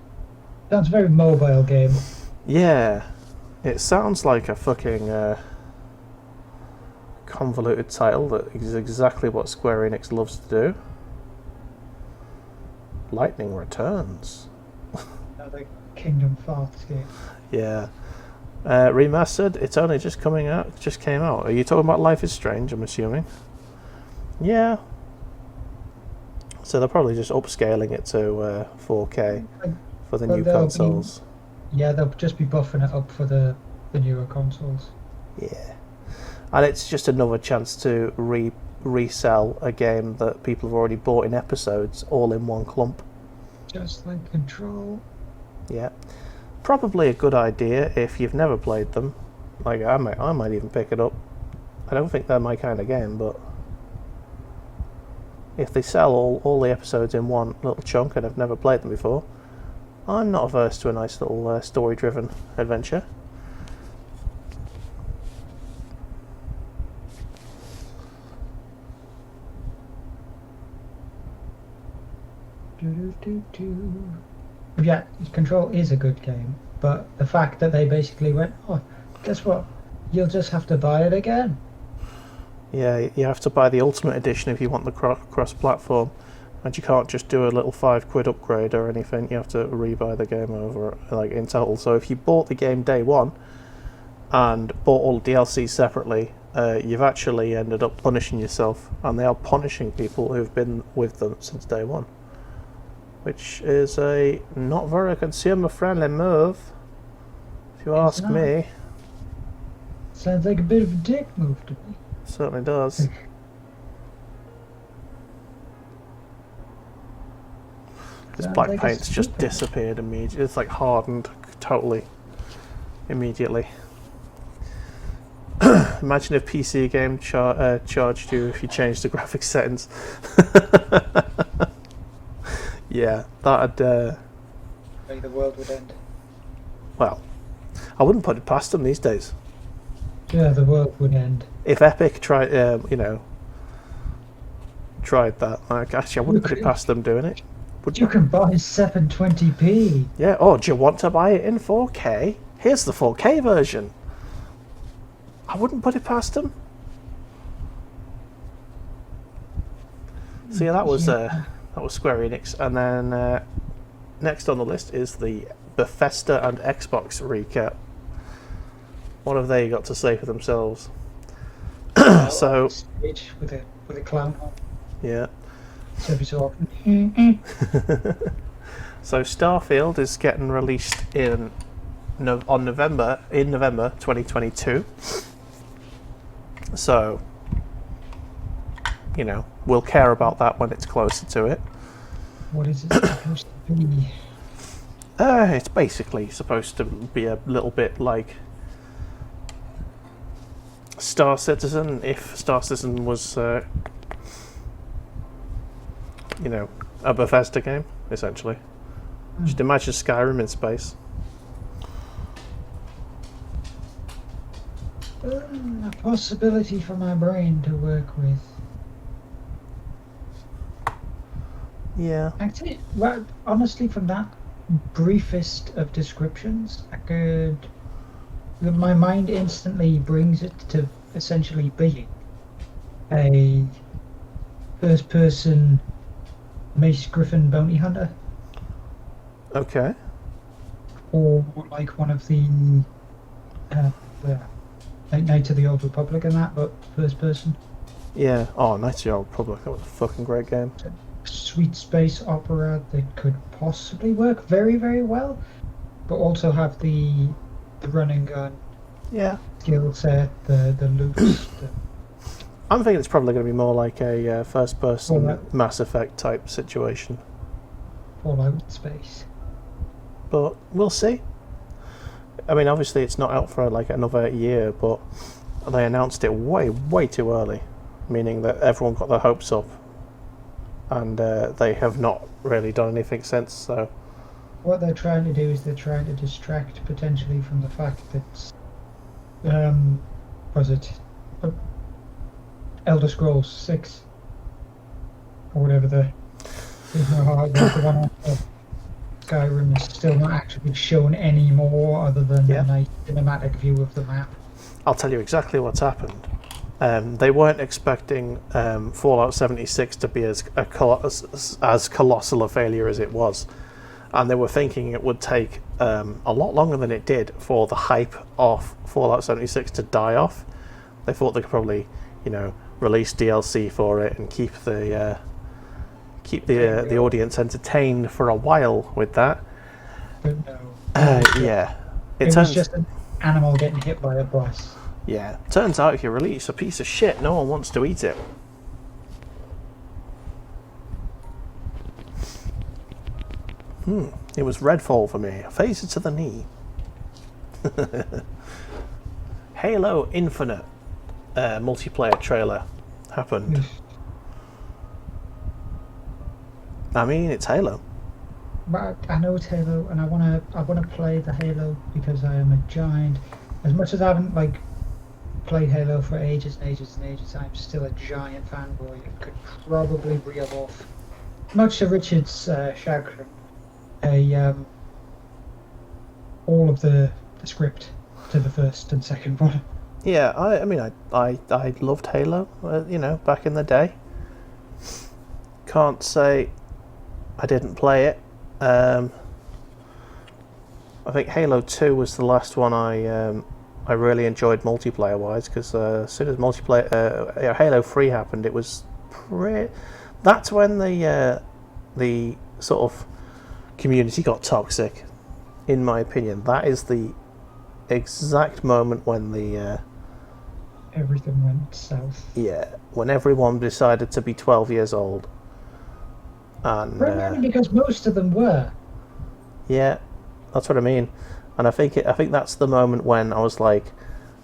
very mobile game. Yeah, it sounds like a fucking convoluted title that is exactly what Square Enix loves to do. Lightning Returns. Another Kingdom Hearts game. Yeah. Remastered, it's only just coming out. It just came out. Are you talking about Life is Strange, I'm assuming? Yeah. So they're probably just upscaling it to 4K for the new consoles. Yeah, they'll just be buffing it up for the newer consoles. Yeah. And it's just another chance to resell a game that people have already bought in episodes all in one clump. Just like Control. Yeah. Probably a good idea if you've never played them. Like I might even pick it up. I don't think they're my kind of game, but if they sell all the episodes in one little chunk and I've never played them before, I'm not averse to a nice little story-driven adventure. Yeah, Control is a good game, but the fact that they basically went, oh, guess what? You'll just have to buy it again. Yeah, you have to buy the Ultimate Edition if you want the cross-platform, and you can't just do a little £5 upgrade or anything. You have to rebuy the game over, like in total. So if you bought the game day one and bought all the DLC separately, you've actually ended up punishing yourself, and they are punishing people who've been with them since day one, which is a not very consumer-friendly move, if you ask me. Sounds like a bit of a dick move to me. Certainly does. This black like paint's just disappeared immediately. It's like hardened totally immediately. Imagine if PC game charged you if you changed the graphics settings. Yeah, that'd... Maybe the world would end. Well, I wouldn't put it past them these days. Yeah, the world would end. If Epic tried, tried that, like, actually, I wouldn't put it past them doing it. You can buy 720p. Yeah. Oh, do you want to buy it in 4K? Here's the 4K version. I wouldn't put it past them. So yeah, that was Square Enix, and then next on the list is the Bethesda and Xbox recap. What have they got to say for themselves? So, with a clown on. Yeah. So every so often. So Starfield is getting released in November 2022. So, we'll care about that when it's closer to it. What is it supposed to be? It's basically supposed to be a little bit like Star Citizen, if Star Citizen was, a Bethesda game, essentially. Just imagine Skyrim in space. A possibility for my brain to work with. Yeah. Actually, well, honestly, from that briefest of descriptions, my mind instantly brings it to essentially being a first-person Mace Griffin bounty hunter. Okay. Or like one of the like Knights of the Old Republic and that, but first person. Yeah. Oh, Knights of the Old Republic. That was a fucking great game. Sweet space opera that could possibly work very, very well, but also have the run and gun. Yeah. Skill set, the loops. I'm thinking it's probably going to be more like a first-person Mass Effect type situation. Fallout space. But we'll see. I mean, obviously it's not out for like another year, but they announced it way, way too early, meaning that everyone got their hopes up, and they have not really done anything since. So what they're trying to do is they're trying to distract potentially from the fact that was it Elder Scrolls 6 or whatever the one after Skyrim is still not actually shown anymore, other than a nice cinematic view of the map. I'll tell you exactly what's happened. They weren't expecting Fallout 76 to be as colossal a failure as it was, and they were thinking it would take a lot longer than it did for the hype of Fallout 76 to die off. They thought they could probably, release DLC for it and keep the audience entertained for a while with that. But no. Yeah. It was just an animal getting hit by a bus. Yeah. Turns out if you release a piece of shit, no one wants to eat it. It was Redfall for me. A phaser to the knee. Halo Infinite multiplayer trailer happened. I mean, it's Halo. But I know it's Halo, and I wanna play the Halo because I am a giant. As much as I haven't played Halo for ages and ages and ages, I'm still a giant fanboy and could probably reel off, much to Richard's chagrin, all of the script to the first and second one. Yeah, I mean, I loved Halo, back in the day. Can't say I didn't play it. I think Halo 2 was the last one I really enjoyed multiplayer wise, because as soon as Halo 3 happened, it was that's when the sort of community got toxic, in my opinion. That is the exact moment when everything went south. Yeah, when everyone decided to be 12 years old. And primarily because most of them were. Yeah, that's what I mean. And I think that's the moment when I was like,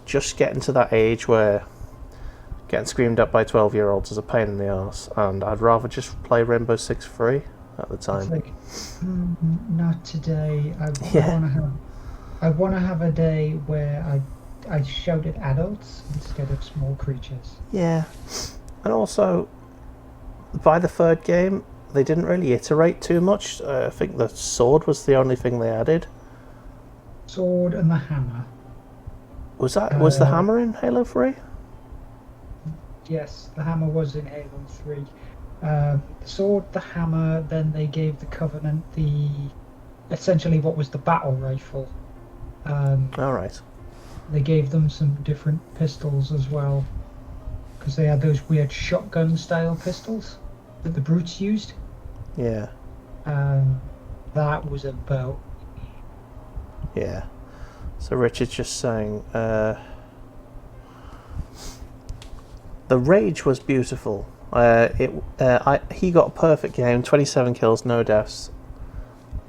just getting to that age where getting screamed at by 12-year-olds is a pain in the arse, and I'd rather just play Rainbow Six free at the time. It's like, not today. I want to have a day where I shout at adults instead of small creatures. Yeah, and also by the third game, they didn't really iterate too much. I think the sword was the only thing they added. Sword and the hammer. Was the hammer in Halo 3? Yes, the hammer was in Halo 3. The sword, the hammer, then they gave the Covenant essentially what was the battle rifle. Alright. They gave them some different pistols as well, because they had those weird shotgun style pistols that the brutes used. Yeah. That was about. Yeah. So Richard's just saying, the rage was beautiful. He got a perfect game, 27 kills, no deaths,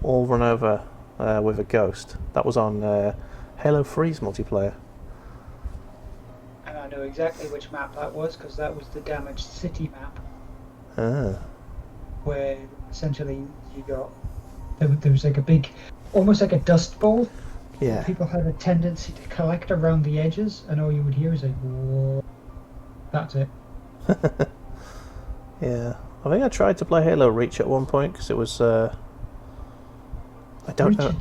all run over with a ghost. That was on Halo 3's multiplayer. And I know exactly which map that was, because that was the damaged city map. Where essentially there was like a big, almost like a dust bowl. Yeah. People had a tendency to collect around the edges, and all you would hear is like, whoa. That's it. Yeah. I think I tried to play Halo Reach at one point, because it was I don't know.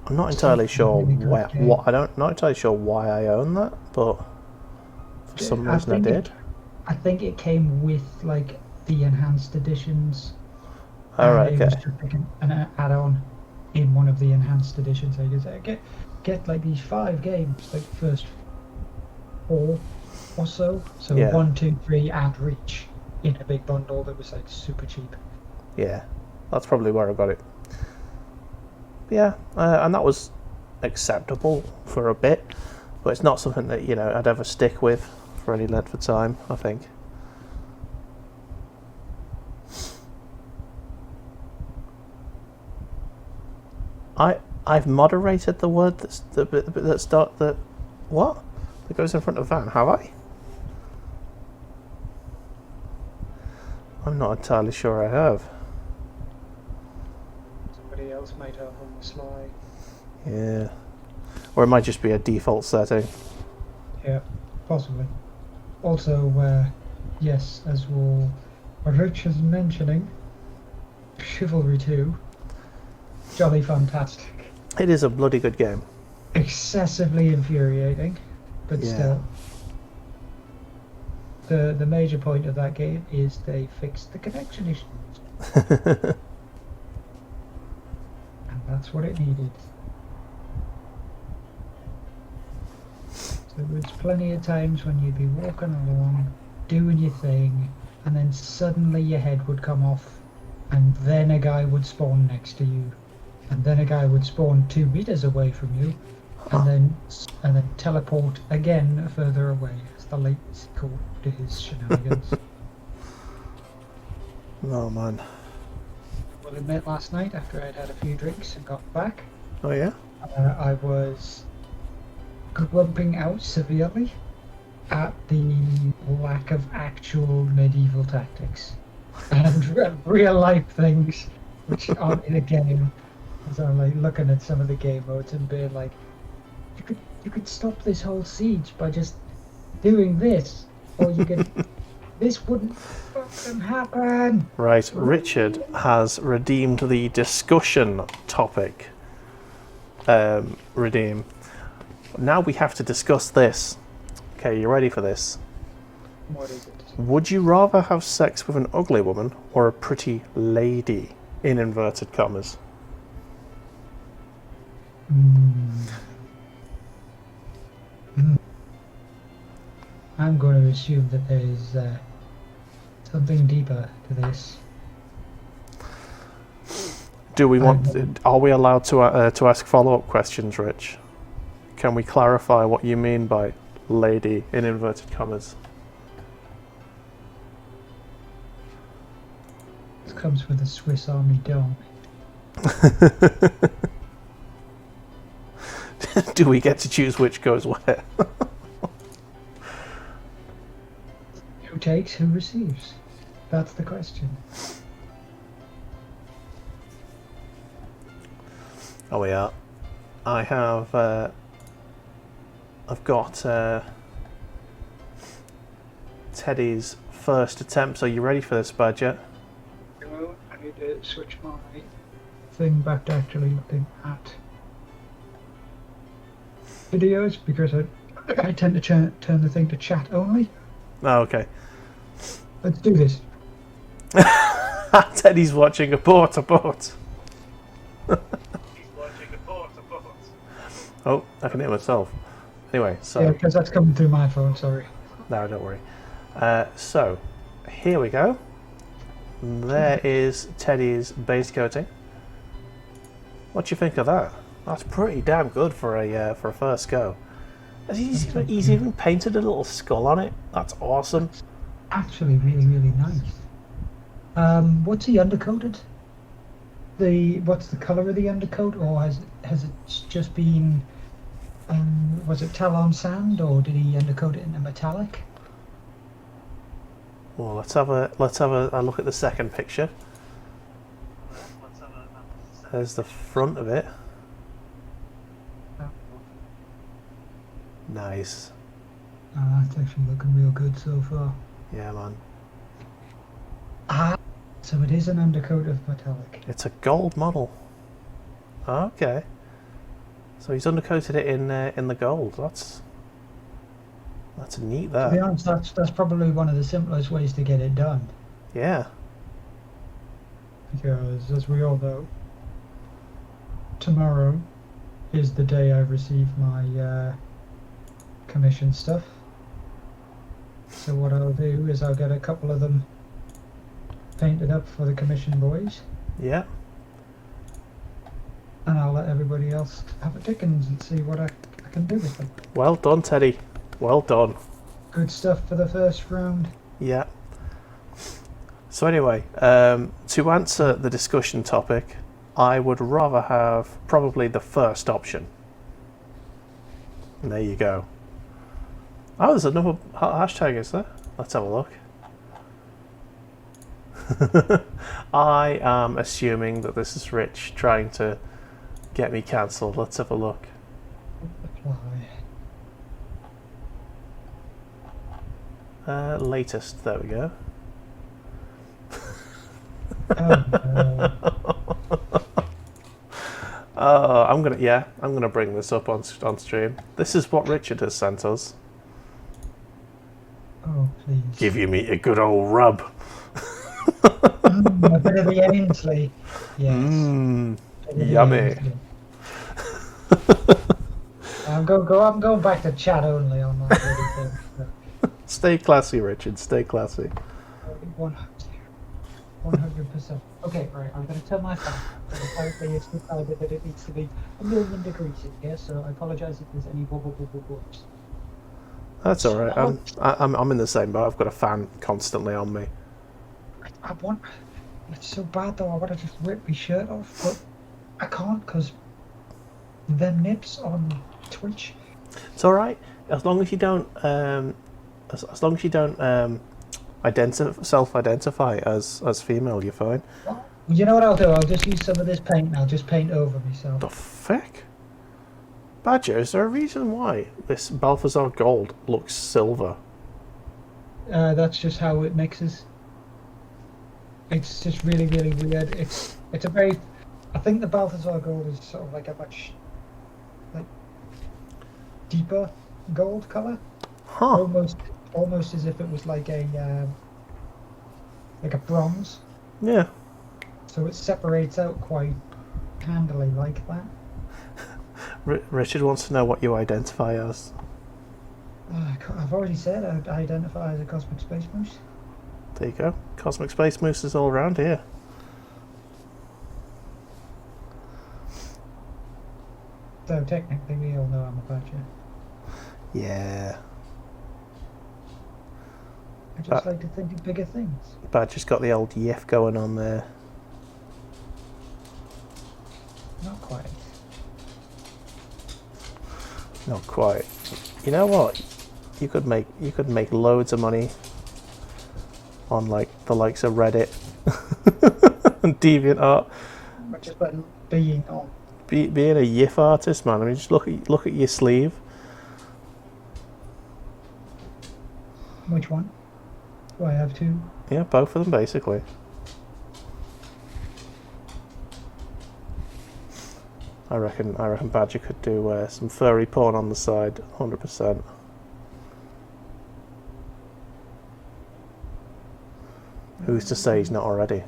I'm not entirely sure not entirely sure why I own that, but for some reason I did. I think it came with like the enhanced editions. Alright, okay. It was just like an add-on in one of the enhanced editions. I guess get like these 5 games, like first 4 or so. So Yeah. 1, 2, 3 and Reach in a big bundle that was like super cheap. Yeah, that's probably where I got it. Yeah, and that was acceptable for a bit, but it's not something that, you know, I'd ever stick with for any length of time, I think. I've moderated the word that goes in front of van, have I? I'm not entirely sure I have. Somebody else might have on the sly. Yeah. Or it might just be a default setting. Yeah, possibly. Also, yes, as Rich was mentioning, Chivalry 2, jolly fantastic. It is a bloody good game. Excessively infuriating, but still. The major point of that game is they fixed the connection issues. And that's what it needed. There was plenty of times when you'd be walking along, doing your thing, and then suddenly your head would come off, and then a guy would spawn next to you, and then a guy would spawn 2 meters away from you, and then teleport again further away as the latency caught to his shenanigans. Oh man. Well, I admit last night after I'd had a few drinks and got back. Oh yeah? I was grumping out severely at the lack of actual medieval tactics and real life things which aren't in a game. So I'm like looking at some of the game modes and being like, you could stop this whole siege by just doing this, or you could. This wouldn't fucking happen. Right, Richard has redeemed the discussion topic. Redeem. Now we have to discuss this. Okay, you ready for this? What is it? Would you rather have sex with an ugly woman or a pretty lady, in inverted commas? I'm going to assume that there is something deeper to this. Do we want? Are we allowed to ask follow-up questions, Rich? Can we clarify what you mean by lady in inverted commas? This comes with a Swiss Army dome. Do we get to choose which goes where? Who takes, who receives? That's the question. Oh yeah, I have. I've got Teddy's first attempt. So you ready for this, Badger? No, I need to switch my thing back to actually looking at videos because I tend to turn the thing to chat only. Oh, okay. Let's do this. Teddy's watching a port. Oh, I can hear myself. Anyway, so... Yeah, because that's coming through my phone, sorry. No, don't worry. So, here we go. There is Teddy's base coating. What do you think of that? That's pretty damn good for a first go. He's even painted a little skull on it. That's awesome. Actually, really, really nice. What's he undercoated? What's the colour of the undercoat, or has it just been? Was it Talon sand, or did he undercoat it in a metallic? Well, let's have a look at the second picture. There's the front of it. Nice. That's actually looking real good so far. Yeah, man. So it is an undercoat of metallic. It's a gold model. Okay. So he's undercoated it in the gold. That's neat. That. To be honest, that's probably one of the simplest ways to get it done. Yeah. Because as we all know, tomorrow is the day I receive my commission stuff. So what I'll do is I'll get a couple of them painted up for the commission boys. Yeah. And I'll let everybody else have a dickens and see what I can do with them. Well done, Teddy. Well done. Good stuff for the first round. Yeah. So anyway, to answer the discussion topic, I would rather have probably the first option. And there you go. Oh, there's another hashtag, is there? Let's have a look. I am assuming that this is Rich trying to get me cancelled. Let's have a look. Latest, there we go. I'm gonna bring this up on stream. This is what Richard has sent us. Oh, please. Give you me a good old rub. A bit of the Ainsley. Yes. Yummy. I'm going back to chat only on my thing. Stay classy, Richard. Stay classy. 100%. Okay, right. I'm going to turn my fan. Apparently, it's decided that it needs to be 1,000,000 degrees in here, so I apologise if there's any wobbles. That's all right. I'm in the same boat. I've got a fan constantly on me. I want. It's so bad though. I want to just rip my shirt off, but I can't because them nips on Twitch. It's all right as long as you don't. As long as you don't self-identify as female, you're fine. Well, you know what I'll do? I'll just use some of this paint and I'll just paint over myself. The feck? Badger, is there a reason why this Balthazar gold looks silver? That's just how it mixes. It's just really, really weird. It's a very. I think the Balthazar gold is sort of like a much deeper gold color. Huh. Almost as if it was like a bronze. Yeah. So it separates out quite handily like that. Richard wants to know what you identify as. I've already said I identify as a cosmic space moose. There you go. Cosmic space moose is all around here. So technically we all know I'm a badger. Yeah. I just like to think of bigger things. Badger's got the old yiff going on there. Not quite. Not quite. You know what? You could make loads of money on like the likes of Reddit and DeviantArt. Just by being on. Being a yiff artist, man. I mean, just look at your sleeve. Which one? Do I have two? Yeah, both of them basically. I reckon Badger could do some furry porn on the side, 100%. Who's to say he's not already?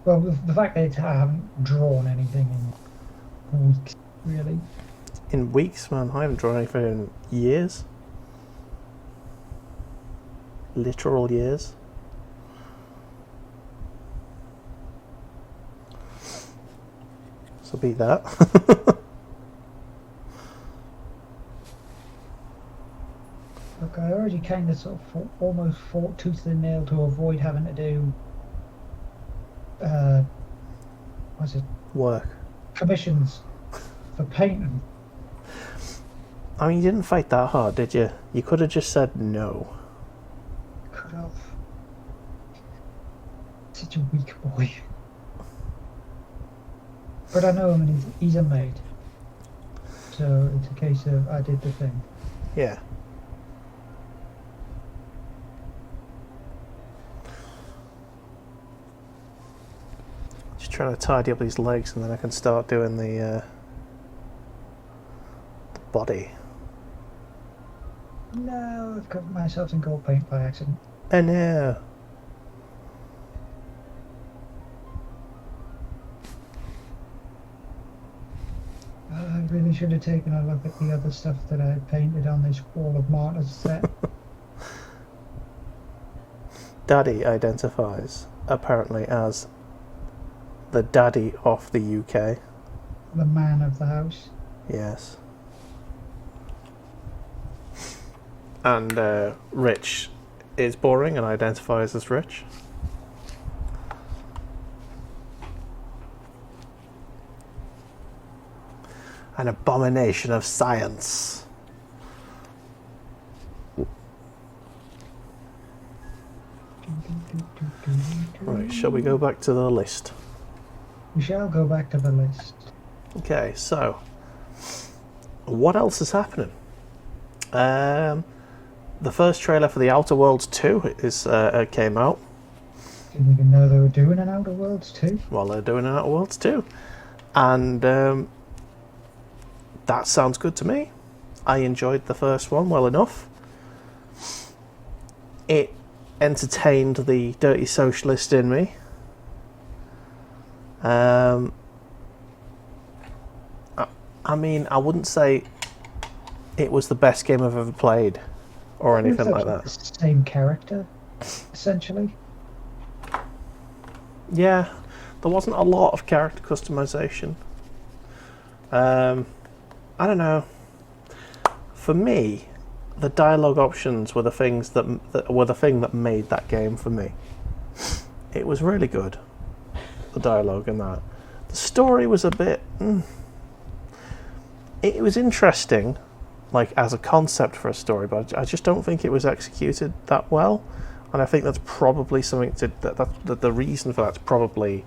Well, the fact that I haven't drawn anything in weeks, really. In weeks, man. I haven't drawn anything in years. Literal years. So be that. Look, I already kind of sort of almost fought tooth and nail to avoid having to do what's it? Work. Commissions for painting. I mean, you didn't fight that hard, did you? You could have just said no. Could have. Such a weak boy. But I know him and he's a mate. So it's a case of I did the thing. Yeah. Just trying to tidy up these legs and then I can start doing the body. No, I've covered myself in gold paint by accident. Oh no. really should have taken a look at the other stuff that I had painted on this Wall of Martyrs set. Daddy identifies apparently as the daddy of the UK. The man of the house. Yes. And Rich is boring and identifies as Rich. An abomination of science. Right, shall we go back to the list? We shall go back to the list. Okay, so what else is happening? The first trailer for the Outer Worlds 2 is came out. Didn't even know they were doing an Outer Worlds 2. Well, they're doing an Outer Worlds 2. And that sounds good to me. I enjoyed the first one well enough. It entertained the dirty socialist in me. I mean, I wouldn't say it was the best game I've ever played or anything like that. The same character, essentially. Yeah, there wasn't a lot of character customization. I don't know. For me, the dialogue options were the things that were the thing that made that game for me. It was really good. The dialogue and that. The story was a bit. It was interesting, like as a concept for a story, but I just don't think it was executed that well. And I think that's probably something that the reason for that's probably,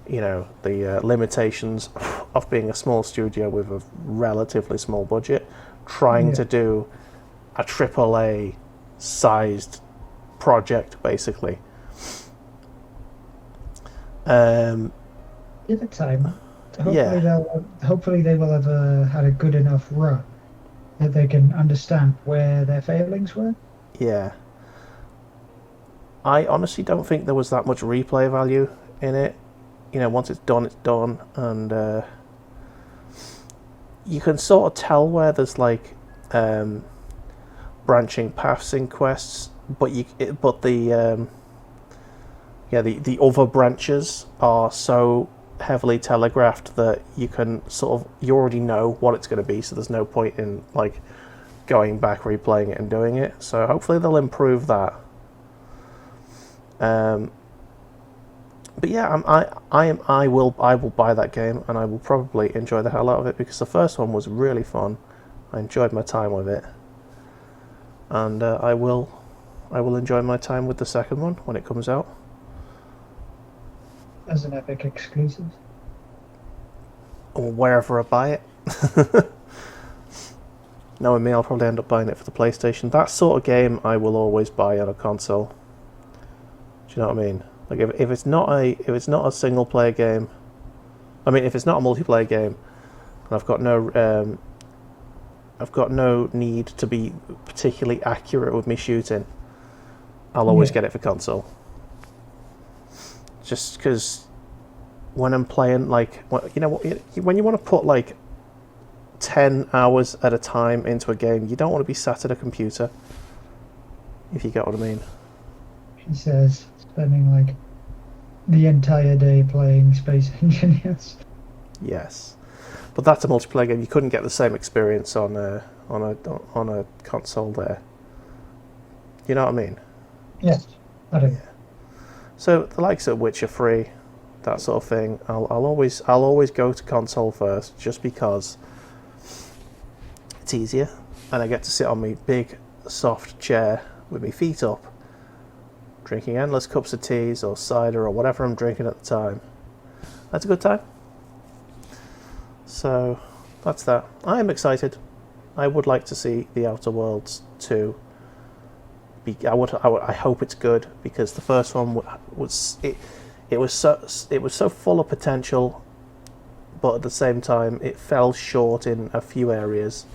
the limitations of being a small studio with a relatively small budget, trying to do a AAA sized project, basically. Give it time. Hopefully they will have had a good enough run that they can understand where their failings were. Yeah. I honestly don't think there was that much replay value in it. Once it's done, and you can sort of tell where there's like branching paths in quests, but the other branches are so heavily telegraphed that you already know what it's going to be, so there's no point in like going back, replaying it and doing it. So hopefully they'll improve that. But yeah, I will buy that game, and I will probably enjoy the hell out of it, because the first one was really fun. I enjoyed my time with it, and I will enjoy my time with the second one when it comes out. As an Epic exclusive? Or wherever I buy it. Knowing me, I'll probably end up buying it for the PlayStation. That sort of game I will always buy on a console. Do you know what I mean? Like if it's not a single player game, if it's not a multiplayer game, and I've got no need to be particularly accurate with me shooting, I'll always get it for console. Just because when I'm playing, like, when you want to put like 10 hours at a time into a game, you don't want to be sat at a computer, if you get what I mean. He says spending like the entire day playing Space Engineers. Yes, but that's a multiplayer game. You couldn't get the same experience on a console there. You know what I mean? Yes, I do. Yeah. So the likes of Witcher 3, that sort of thing, I'll always go to console first, just because it's easier, and I get to sit on my big soft chair with my feet up, drinking endless cups of teas or cider or whatever I'm drinking at the time. That's a good time. So that's that. I am excited. I would like to see the Outer Worlds 2. I hope it's good, because the first one was so full of potential, but at the same time it fell short in a few areas,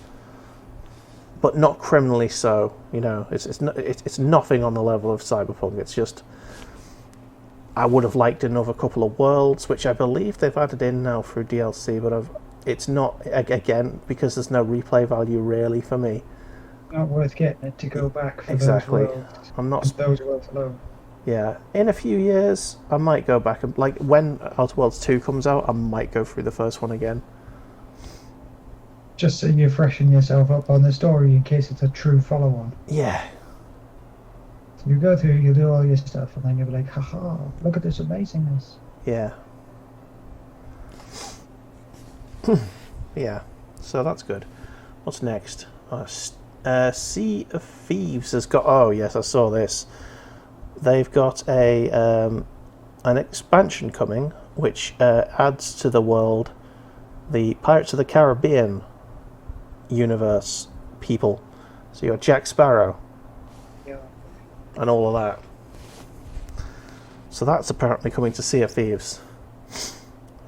but not criminally so. It's nothing on the level of Cyberpunk. It's just, I would have liked another couple of worlds, which I believe they've added in now through DLC, but it's not, again, because there's no replay value really for me. Not worth getting it to go back for Exactly. those worlds. I'm not. Those worlds alone. Yeah, in a few years, I might go back and, like, when Outer Worlds 2 comes out, I might go through the first one again. Just so you freshen yourself up on the story in case it's a true follow-on. Yeah. So you go through, you do all your stuff, and then you'll be like, haha, look at this amazingness. Yeah. Yeah, so that's good. What's next? Sea of Thieves has got... Oh, yes, I saw this. They've got an expansion coming, which adds to the world the Pirates of the Caribbean universe people. So you're Jack Sparrow. Yeah. And all of that. So that's apparently coming to Sea of Thieves.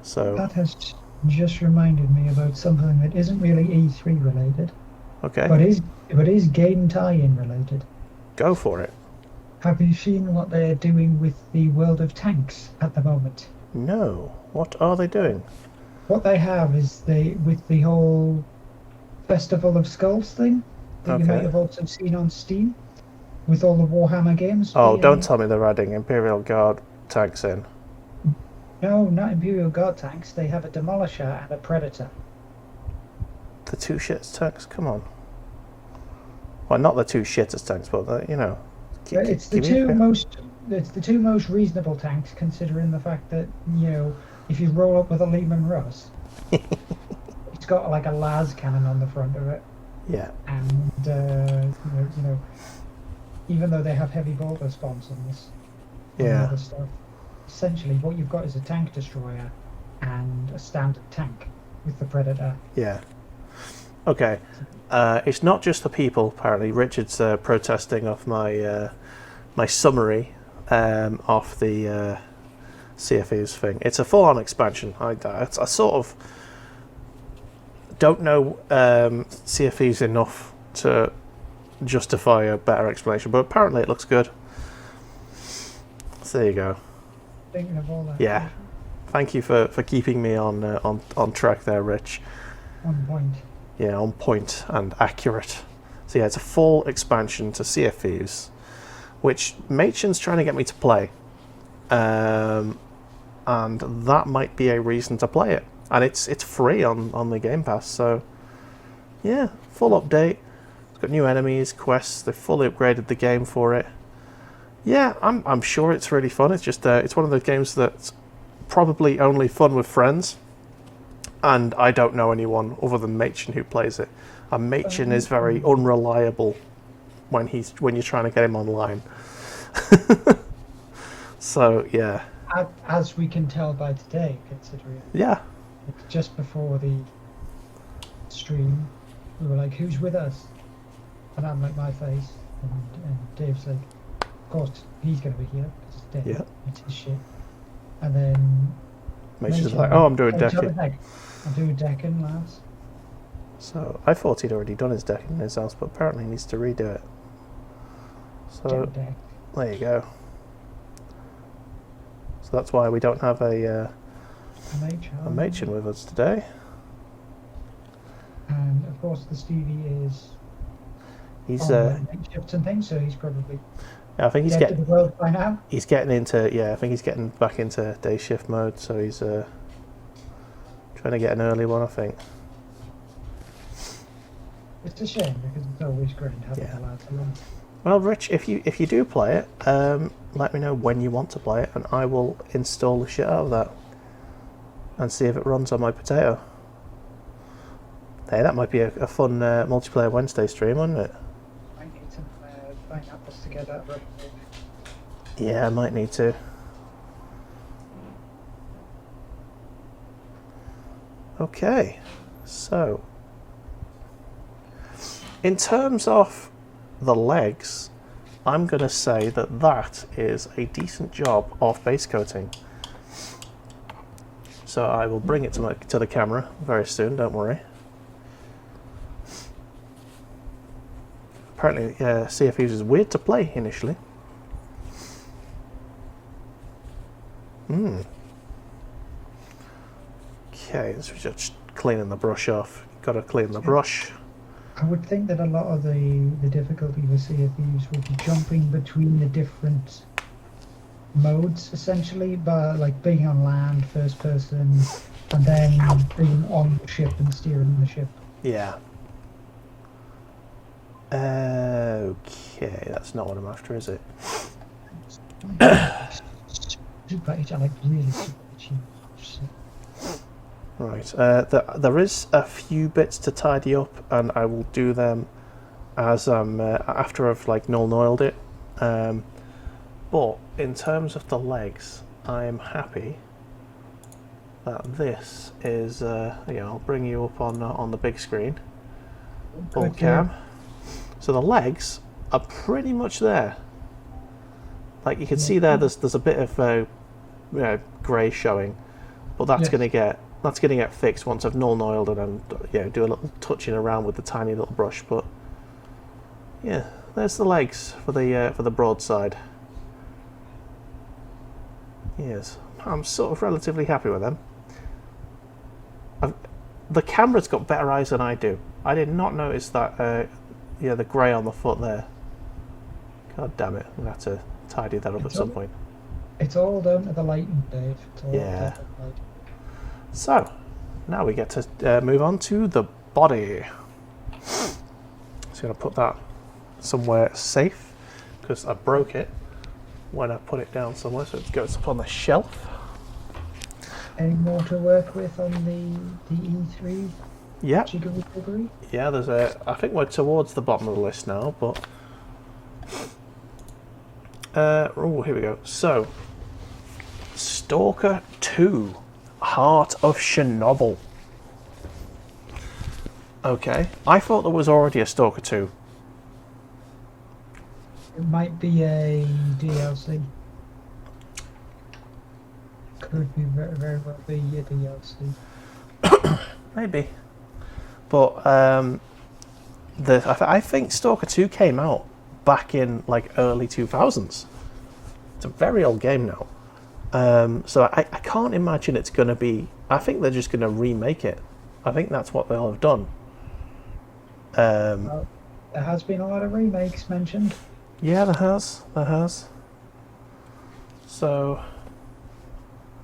So that has just reminded me about something that isn't really E3 related. Okay. But is game tie-in related. Go for it. Have you seen what they're doing with the world of tanks at the moment? No. What are they doing? What they have is with the whole Festival of Skulls thing that you might have also seen on Steam with all the Warhammer games. Oh, don't tell me they're adding Imperial Guard tanks in. No, not Imperial Guard tanks. They have a Demolisher and a Predator. The two shittest tanks? Come on. Well, not the two shittest tanks, but you know. It's the two most reasonable tanks, considering the fact that, you know, if you roll up with a Lehman Russ, it's got like a las cannon on the front of it. Yeah. And you know, even though they have heavy bolter sponsons, and other stuff, essentially what you've got is a tank destroyer and a standard tank with the Predator. Yeah. Okay. It's not just the people. Apparently, Richard's protesting off my my summary of the Sea of Thieves thing. It's a full-on expansion. I sort of don't know Sea of Thieves enough to justify a better explanation, but apparently it looks good. So there you go. Thinking of all that. Yeah. Thank you for keeping me on track there, Rich. On point. Yeah, on point and accurate. So yeah, it's a full expansion to Sea of Thieves, which Machin's trying to get me to play. And that might be a reason to play it. And it's free on the Game Pass, so yeah, full update. It's got new enemies, quests, they've fully upgraded the game for it. Yeah, I'm sure it's really fun. It's just it's one of those games that's probably only fun with friends. And I don't know anyone other than Machin who plays it. And Machin is very unreliable when you're trying to get him online. So yeah. As we can tell by today, considering it's just before the stream, we were like, "Who's with us?" And I'm like, "My face," and Dave's like, "Of course he's going to be here because it's Dave. Yeah. It's his shit." And then Machin's like, "Oh, I'm doing decking. I'm doing decking, lads." So I thought he'd already done his decking in his house, but apparently he needs to redo it. So there you go. So that's why we don't have a Machin with us today. And of course the Stevie is on night shifts and things, so he's probably I think he's getting to the world by now. He's getting into I think he's getting back into day shift mode, so he's trying to get an early one, I think. It's a shame because it's always great having the lads along. Well, Rich, if you do play it, let me know when you want to play it, and I will install the shit out of that and see if it runs on my potato. Hey, that might be a fun multiplayer Wednesday stream, wouldn't it? I need some pineapples to get that ready. Yeah, I might need to. Okay, so in terms of the legs, I'm going to say that is a decent job of base coating. So I will bring it to the camera very soon, don't worry. Apparently, Sea of Thieves is weird to play initially. Okay, let's just cleaning the brush off. Got to clean the brush. I would think that a lot of the difficulty with Sea of Thieves would be jumping between the different modes, essentially, but like being on land, first person, and then being on the ship and steering the ship. Yeah. Okay, that's not what I'm after, is it? Super itchy, I like really super itchy. Right, there is a few bits to tidy up, and I will do them as after I've like null-noiled it. But in terms of the legs, I am happy that this is. I'll bring you up on the big screen, full cam. So the legs are pretty much there. Like you can see there, there's a bit of grey showing, but that's going to get fixed once I've null-noiled it and do a little touching around with the tiny little brush. But yeah, there's the legs for the broadside. Yes, I'm sort of relatively happy with them. The camera's got better eyes than I do. I did not notice that the grey on the foot there. God damn it, I'm going to have to tidy that up at some point. It's all down to the lighting, Dave. It's all Yeah. down to the lighting. So, now we get to move on to the body. So I'm going to put that somewhere safe, because I broke it when I put it down somewhere, so it goes up on the shelf. Any more to work with on the E3? Yeah. Jiggery? Yeah, I think we're towards the bottom of the list now, but here we go. So, Stalker 2, Heart of Chernobyl. Okay, I thought there was already a Stalker 2. It might be a DLC. Could be very well be a DLC. Maybe. But I think Stalker 2 came out back in like early 2000s. It's a very old game now. So I can't imagine it's going to be... I think they're just going to remake it. I think that's what they'll have done. Well, there has been a lot of remakes mentioned. Yeah, there has. So,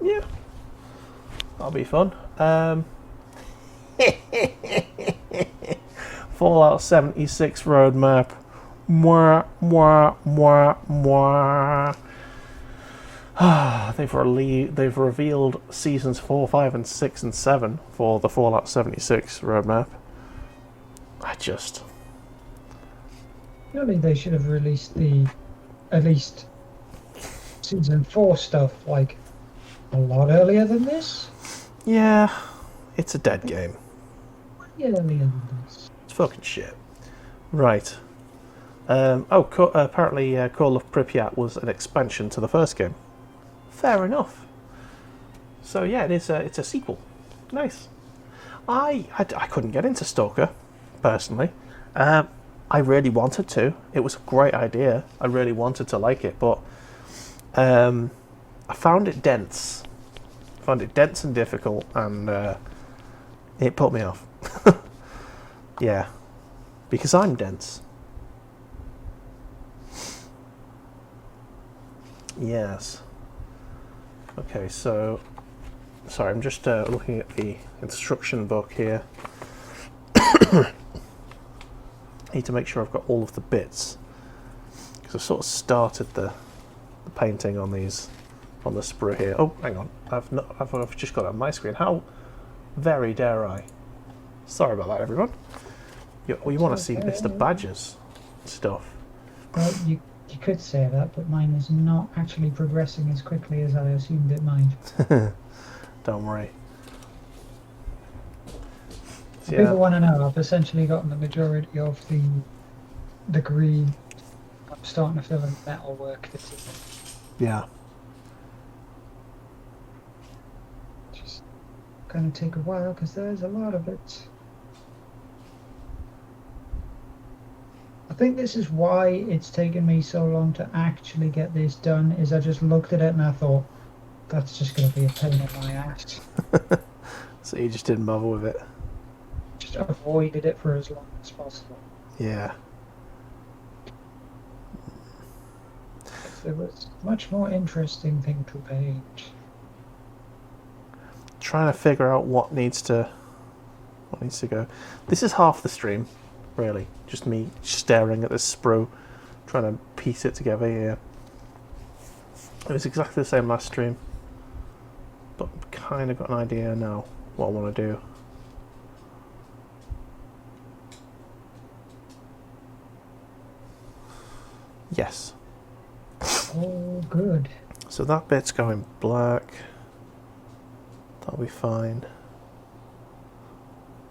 yeah. That'll be fun. Fallout 76 roadmap. Mwah, mwah, mwah, mwah. They've revealed seasons 4, 5, and 6 and 7 for the Fallout 76 roadmap. Surely they should have released at least season 4 stuff like a lot earlier than this. Yeah, it's a dead game. Way earlier than this. It's fucking shit. Right. Apparently Call of Pripyat was an expansion to the first game. Fair enough. So yeah, it's a sequel. Nice. I couldn't get into Stalker, personally. I really wanted to. It was a great idea. I really wanted to like it, but I found it dense. And difficult, and it put me off. Yeah, because I'm dense. Yes. Okay, so... Sorry, I'm just looking at the instruction book here. Need to make sure I've got all of the bits, because I've sort of started the painting on these, on the sprue here. Oh, hang on, I've just got it on my screen. How very dare I? Sorry about that, everyone. You want to see Mr. Badger's stuff? Well, you could say that, but mine is not actually progressing as quickly as I assumed it might. Don't worry. Yeah. People want to know, I've essentially gotten the majority of the green. I'm starting to fill in metal work that's in it. Yeah. Just going to take a while because there's a lot of it. I think this is why it's taken me so long to actually get this done, is I just looked at it and I thought, that's just going to be a pain in my ass. So you just didn't bother with it? Just avoided it for as long as possible. Yeah. There was a much more interesting thing to paint. Trying to figure out what needs to go. This is half the stream, really. Just me staring at this sprue, trying to piece it together. Yeah. It was exactly the same last stream, but kind of got an idea now what I want to do. Yes. Oh, good. So that bit's going black. That'll be fine.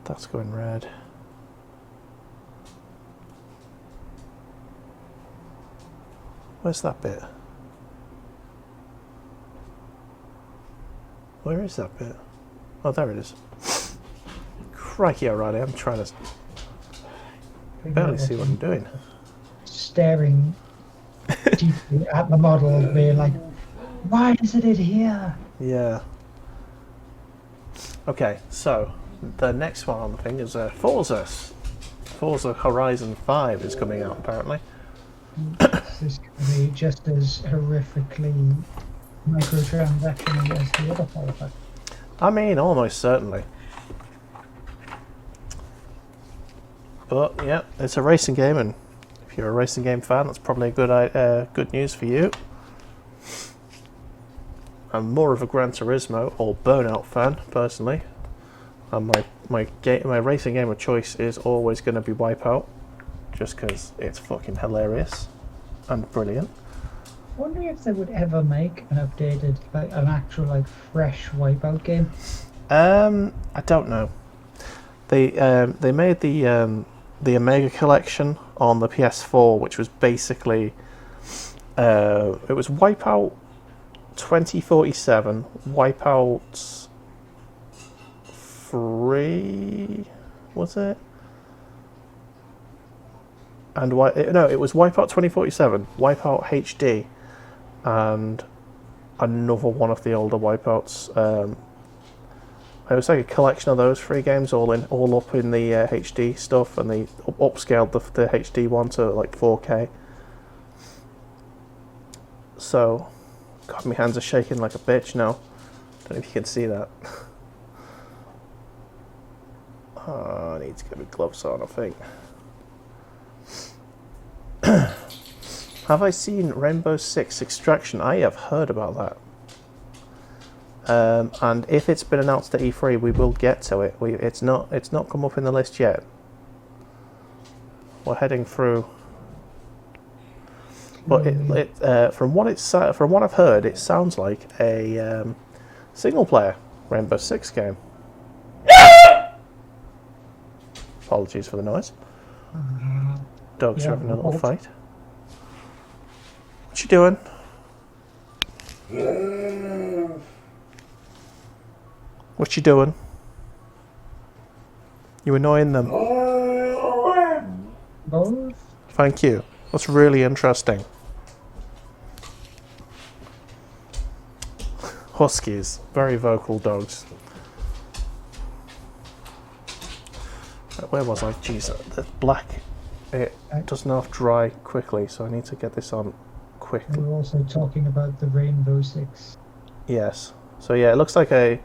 That's going red. Where's that bit? Where is that bit? Oh, there it is. Crikey, alright, I'm trying to barely see what I'm doing. Staring deeply at the model, being like, why isn't it here? Yeah. Okay, so the next one on the thing is Forza. Forza Horizon 5 is coming out, apparently. This is going to be just as horrifically microtransaction as the other Forza. I mean, almost certainly. But yeah, it's a racing game, and if you're a racing game fan, that's probably a good news for you. I'm more of a Gran Turismo or Burnout fan, personally, and my racing game of choice is always going to be Wipeout, just because it's fucking hilarious and brilliant. I wonder if they would ever make an updated, like an actual, like fresh Wipeout game. I don't know. They made the Omega Collection on the PS4, which was basically it was Wipeout 2047, Wipeout 3, was it? And no, it was Wipeout 2047, Wipeout HD, and another one of the older Wipeouts. It was like a collection of those 3 games, all up in the HD stuff, and they upscaled the HD one to like 4K. So, God, my hands are shaking like a bitch now. Don't know if you can see that. Oh, I need to get my gloves on, I think. Have I seen Rainbow Six Extraction? I have heard about that. And if it's been announced at E3, we will get to it. It's not come up in the list yet. We're heading through. But from what I've heard, it sounds like a single-player Rainbow Six game. Apologies for the noise. Dogs are having a little fight. What you doing? What you doing? You annoying them? Both? Thank you. That's really interesting. Huskies. Very vocal dogs. Where was I? Jeez, the black, it doesn't half dry quickly, so I need to get this on quickly. We're also talking about the Rainbow Six. Yes. So yeah, it looks like it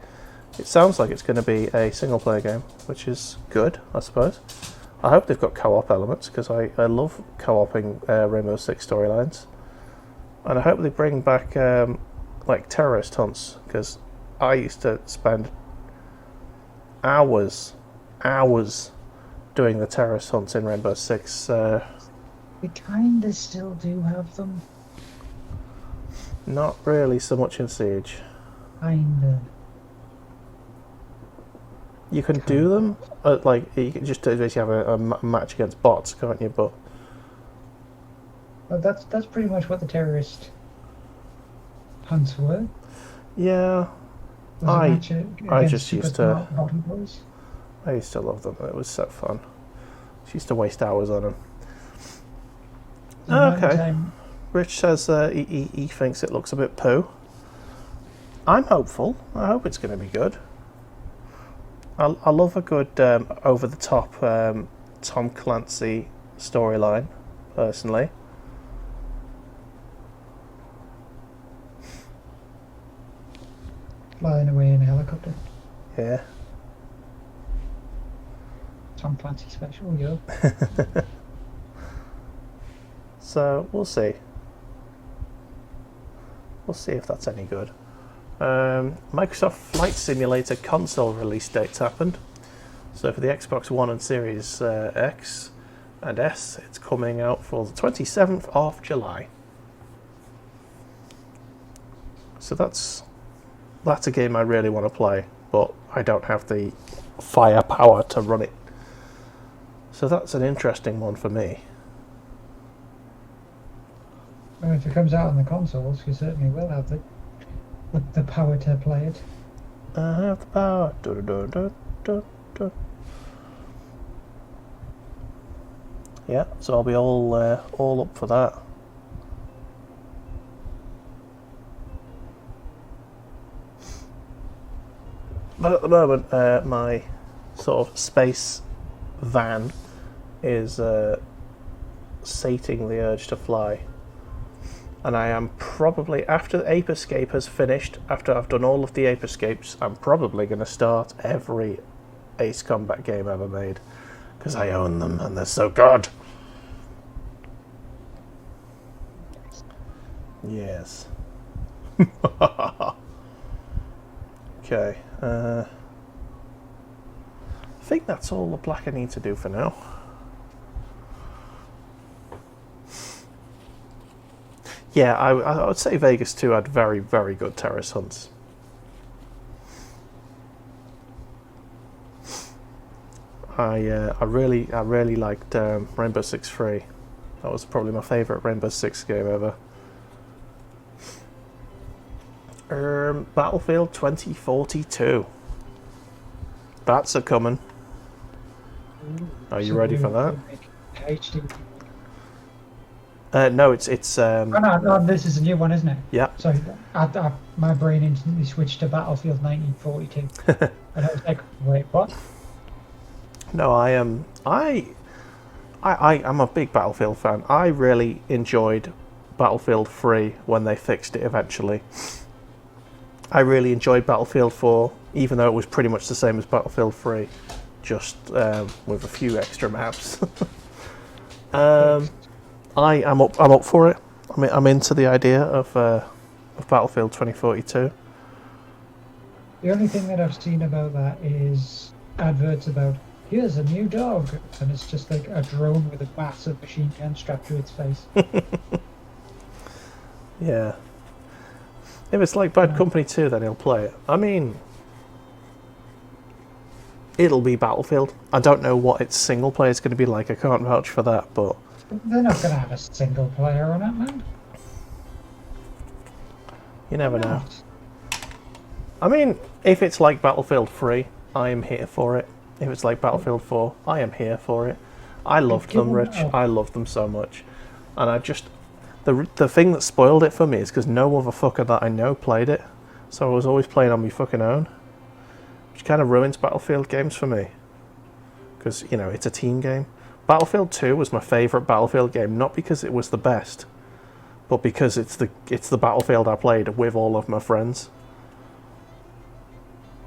sounds like it's going to be a single player game, which is good, I suppose. I hope they've got co-op elements, because I love co-oping Rainbow Six storylines. And I hope they bring back like terrorist hunts, because I used to spend hours doing the terrorist hunts in Rainbow Six. We kinda still do have them. Not really so much in Siege. Kinda. You can do them, like you can just basically have a match against bots, can't you? But Well, that's pretty much what the terrorist hunts were. yeah, I just used to. Bottom boys. I used to love them. It was so fun. She used to waste hours on them. Okay. Rich says he thinks it looks a bit poo. I'm hopeful. I hope it's going to be good. I love a good over-the-top Tom Clancy storyline, personally. Flying away in a helicopter. Yeah. Tom Clancy special, yo. So we'll see. We'll see if that's any good. Microsoft Flight Simulator console release dates happened. So for the Xbox One and Series X and S, it's coming out for the 27th of July. So that's a game I really want to play, but I don't have the firepower to run it. So that's an interesting one for me. Well, if it comes out on the consoles, you certainly will have the power to play it. I have the power. Du, du, du, du, du. Yeah, so I'll be all up for that. But at the moment, my sort of space van is sating the urge to fly. And I am probably, after Ape Escape has finished, after I've done all of the Ape Escapes, I'm probably going to start every Ace Combat game ever made. Because I own them and they're so good. Yes. Okay. I think that's all the black I need to do for now. Yeah, I would say Vegas 2 had very, very good terrace hunts. I really liked Rainbow Six Free. That was probably my favourite Rainbow Six game ever. Battlefield 2042. That's a coming. Are you ready for that? HD. No, it's. Oh, no, this is a new one, isn't it? Yeah. Sorry, my brain instantly switched to Battlefield 1942, and I was like, "Wait, what?" No, I am. I'm a big Battlefield fan. I really enjoyed Battlefield 3 when they fixed it eventually. I really enjoyed Battlefield 4, even though it was pretty much the same as Battlefield 3, just with a few extra maps. I'm up for it. I'm into the idea of Battlefield 2042. The only thing that I've seen about that is adverts about, here's a new dog, and it's just like a drone with a massive machine gun strapped to its face. Yeah. If it's like Bad Company 2, then he'll play it. I mean, it'll be Battlefield. I don't know what its single player is going to be like. I can't vouch for that, but they're not going to have a single player on it, man. You never know. I mean, if it's like Battlefield 3, I am here for it. If it's like Battlefield 4, I am here for it. I loved them, Rich. I loved them so much. And I just... The thing that spoiled it for me is because no other fucker that I know played it. So I was always playing on my fucking own. Which kind of ruins Battlefield games for me. Because, you know, it's a team game. Battlefield 2 was my favourite Battlefield game, not because it was the best, but because it's the Battlefield I played with all of my friends.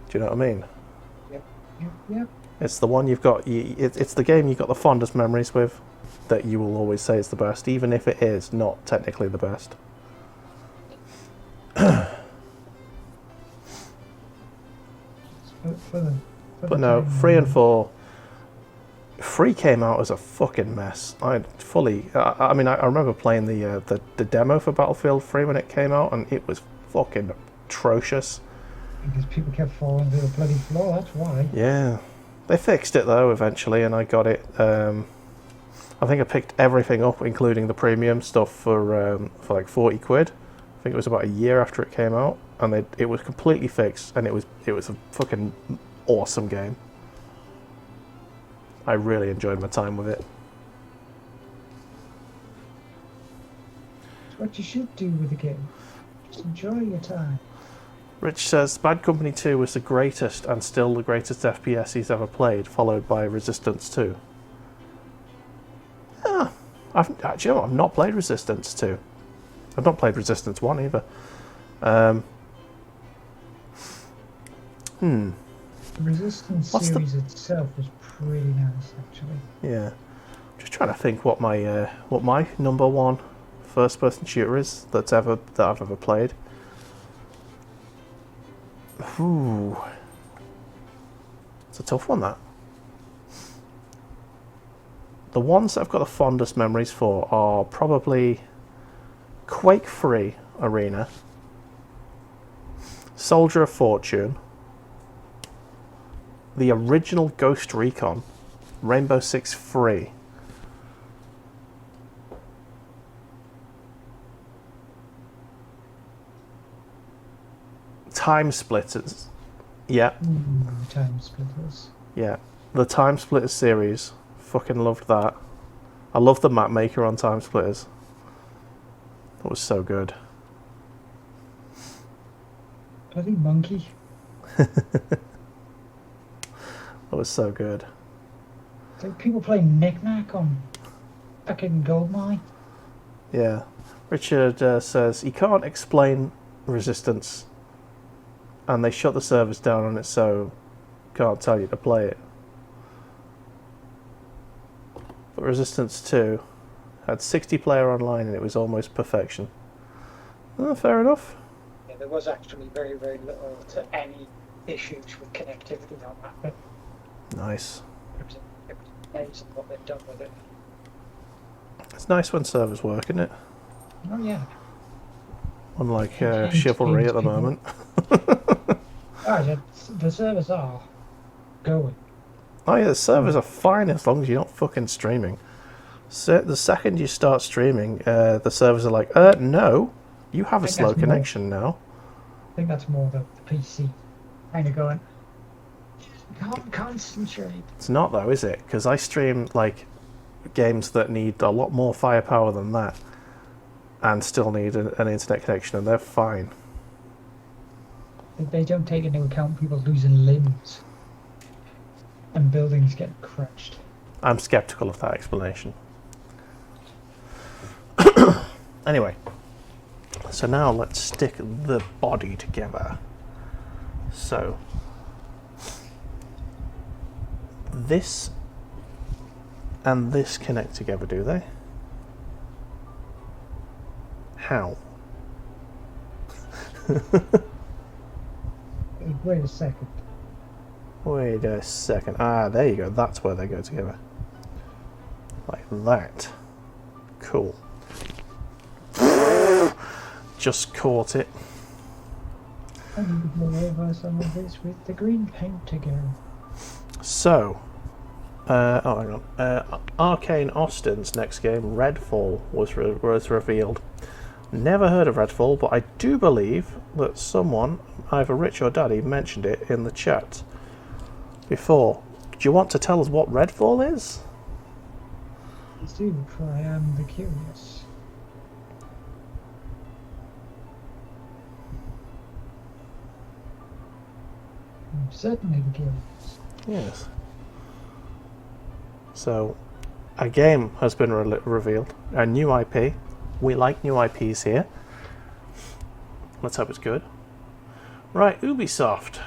Do you know what I mean? Yep. It's the one you've got. It's the game you've got the fondest memories with, that you will always say is the best, even if it is not technically the best. But no, 3 and 4. 3 came out as a fucking mess. I remember playing the demo for Battlefield 3 when it came out, and it was fucking atrocious. Because people kept falling to the bloody floor, that's why. Yeah. They fixed it though eventually, and I got it. I think I picked everything up, including the premium stuff, for like 40 quid. I think it was about a year after it came out, and it was completely fixed, and it was a fucking awesome game. I really enjoyed my time with it. It's what you should do with a game. Just enjoy your time. Rich says Bad Company 2 was the greatest and still the greatest FPS he's ever played, followed by Resistance 2. Yeah, I've not played Resistance 2. I've not played Resistance 1 either. The Resistance series itself was pretty nice, actually. Yeah. Just trying to think what my number one first-person shooter is that I've ever played. Ooh, it's a tough one, that. The ones that I've got the fondest memories for are probably Quake 3 Arena, Soldier of Fortune, the original Ghost Recon, Rainbow Six Free. Time Splitters. Yeah. Time Splitters. Yeah. The Time Splitters series. Fucking loved that. I loved the map maker on Time Splitters. That was so good. Bloody monkey. That was so good. It's like people playing knick-knack on fucking Goldmine. Yeah. Richard says he can't explain Resistance, and they shut the servers down on it, so can't tell you to play it. But Resistance 2 had 60 player online and it was almost perfection. Fair enough. Yeah, there was actually very, very little to any issues with connectivity on that bit. Nice. It was amazing what they've done with it. It's nice when servers work, isn't it? Oh yeah. Unlike Chivalry at the moment. Oh, the servers are going. Oh yeah, the servers are fine as long as you're not fucking streaming. So the second you start streaming, the servers are like, no, you have a slow connection now. I think that's more the PC kind of going, can't concentrate. It's not though, is it? Because I stream like games that need a lot more firepower than that and still need an internet connection, and they're fine. They don't take into account people losing limbs and buildings getting crushed. I'm skeptical of that explanation. Anyway, so now let's stick the body together. So this and this connect together, do they? How? Wait a second. Wait a second. Ah, there you go. That's where they go together. Like that. Cool. Just caught it. I need to go over some of this with the green paint again. So, hang on. Arcane Austin's next game, Redfall, was revealed. Never heard of Redfall, but I do believe that someone, either Rich or Daddy, mentioned it in the chat before. Do you want to tell us what Redfall is? Please do, for I am the curious. I'm certainly the curious. Yes. So, a game has been revealed, a new IP. We like new IPs here. Let's hope it's good. Right, Ubisoft.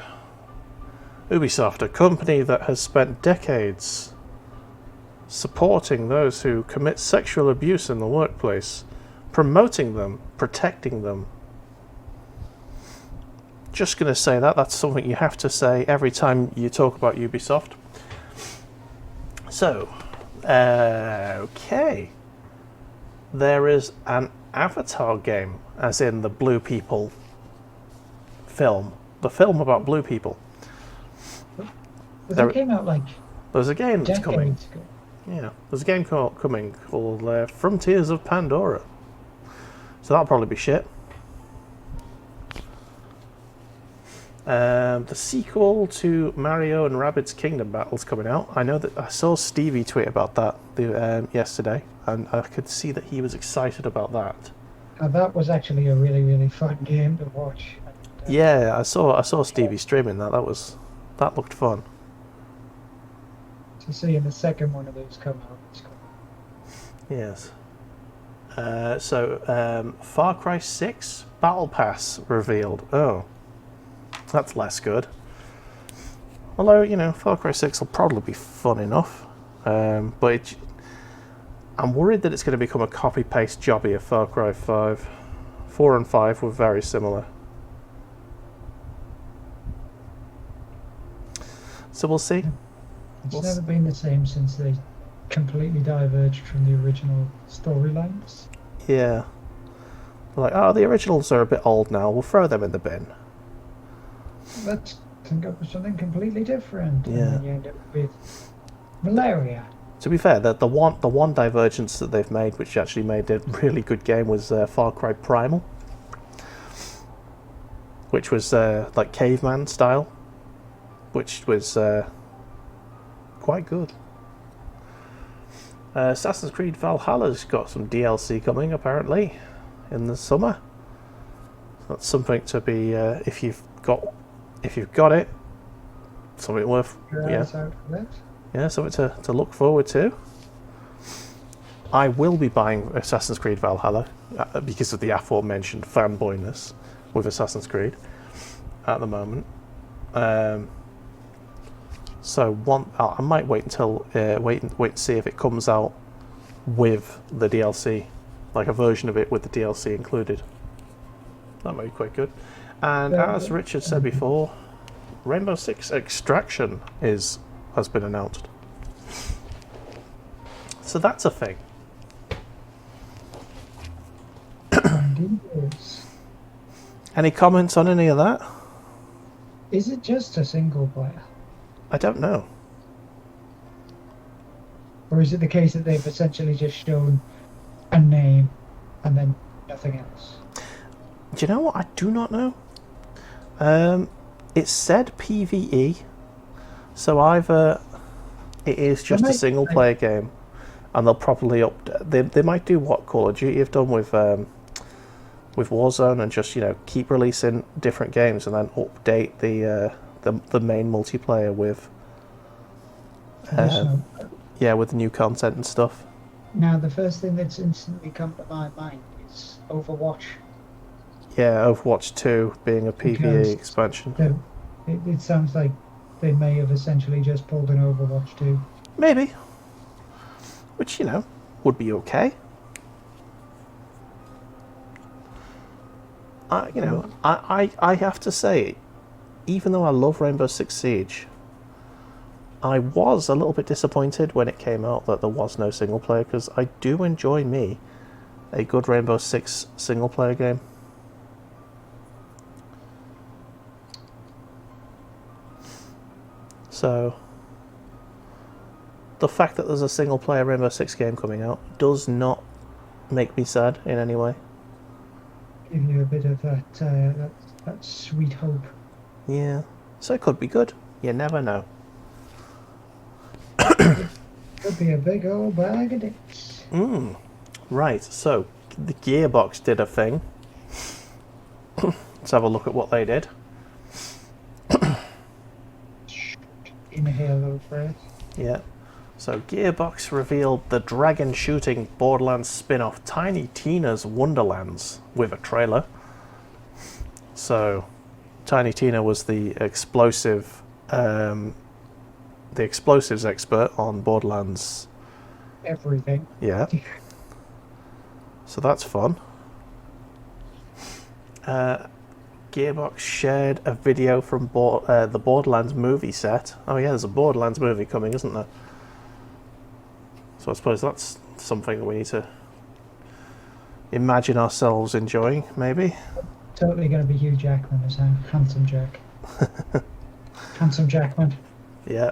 Ubisoft, a company that has spent decades supporting those who commit sexual abuse in the workplace, promoting them, protecting them. Just going to say that. That's something you have to say every time you talk about Ubisoft. So, okay. There is an Avatar game, as in the Blue People film. The film about blue people. That came out like there's a game that's coming. ago. Yeah, there's a game coming called Frontiers of Pandora. So that'll probably be shit. The sequel to Mario and Rabbids Kingdom Battle's coming out. I know that I saw Stevie tweet about that yesterday, and I could see that he was excited about that. That was actually a really, really fun game to watch. Yeah, I saw Stevie streaming that. That looked fun. So seeing the second one of those come out, it's cool. Yes. Far Cry 6 Battle Pass revealed. Oh, that's less good. Although, Far Cry 6 will probably be fun enough. But I'm worried that it's going to become a copy-paste jobby of Far Cry 5. 4 and 5 were very similar. So we'll see. It's never been the same since they completely diverged from the original storylines. Yeah. They're like, oh, the originals are a bit old now. We'll throw them in the bin. Let's think up with something completely different. Yeah. And then you end up with malaria. To be fair, the one divergence that they've made, which actually made a really good game, was Far Cry Primal, which was like caveman style, which was quite good. Assassin's Creed Valhalla's got some DLC coming apparently in the summer. That's something to be if you've got it, something worth something to look forward to. I will be buying Assassin's Creed Valhalla because of the aforementioned fanboyness with Assassin's Creed at the moment. I might wait until wait and see if it comes out with the DLC, like a version of it with the DLC included. That might be quite good. And as Richard said before, Rainbow Six Extraction has been announced. So that's a thing. Indeed is. Any comments on any of that? Is it just a single player? I don't know. Or is it the case that they've essentially just shown a name and then nothing else? Do you know what? I do not know. It said PvE, so either it is just a single player game, and they'll probably they might do what Call of Duty have done with Warzone, and just keep releasing different games and then update the main multiplayer with with new content and stuff. Now the first thing that's instantly come to my mind is Overwatch. Yeah, Overwatch 2 being a PvE expansion. It sounds like they may have essentially just pulled an Overwatch 2. Maybe. Which, would be okay. I have to say, even though I love Rainbow Six Siege, I was a little bit disappointed when it came out that there was no single player, because I do enjoy a good Rainbow Six single player game. So the fact that there's a single player Rainbow Six game coming out does not make me sad in any way. Give you a bit of that sweet hope. Yeah, so it could be good. You never know. Could be a big old bag of dicks. Right, so the Gearbox did a thing. Let's have a look at what they did. Inhale those breaths. Yeah. So Gearbox revealed the dragon shooting Borderlands spin-off Tiny Tina's Wonderlands with a trailer. So Tiny Tina was the explosives expert on Borderlands. Everything. Yeah. So that's fun. Gearbox shared a video from the Borderlands movie set. Oh yeah, there's a Borderlands movie coming, isn't there? So I suppose that's something that we need to imagine ourselves enjoying, maybe. Totally going to be Hugh Jackman as Handsome Jack. Handsome Jackman. Yeah.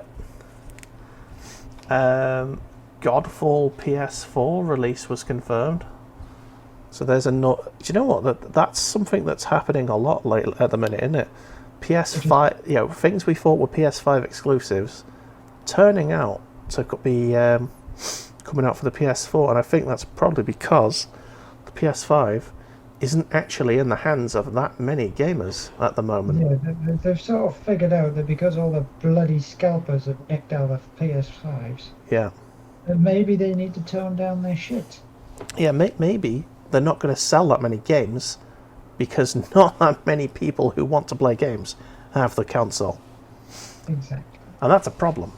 Godfall PS4 release was confirmed. So there's do you know what? That's something that's happening a lot at the minute, isn't it? PS5, things we thought were PS5 exclusives, turning out to be coming out for the PS4, and I think that's probably because the PS5 isn't actually in the hands of that many gamers at the moment. Yeah, they've sort of figured out that because all the bloody scalpers have nicked out the PS5s, Yeah. that maybe they need to tone down their shit. Yeah, maybe they're not going to sell that many games because not that many people who want to play games have the console. Exactly. And that's a problem.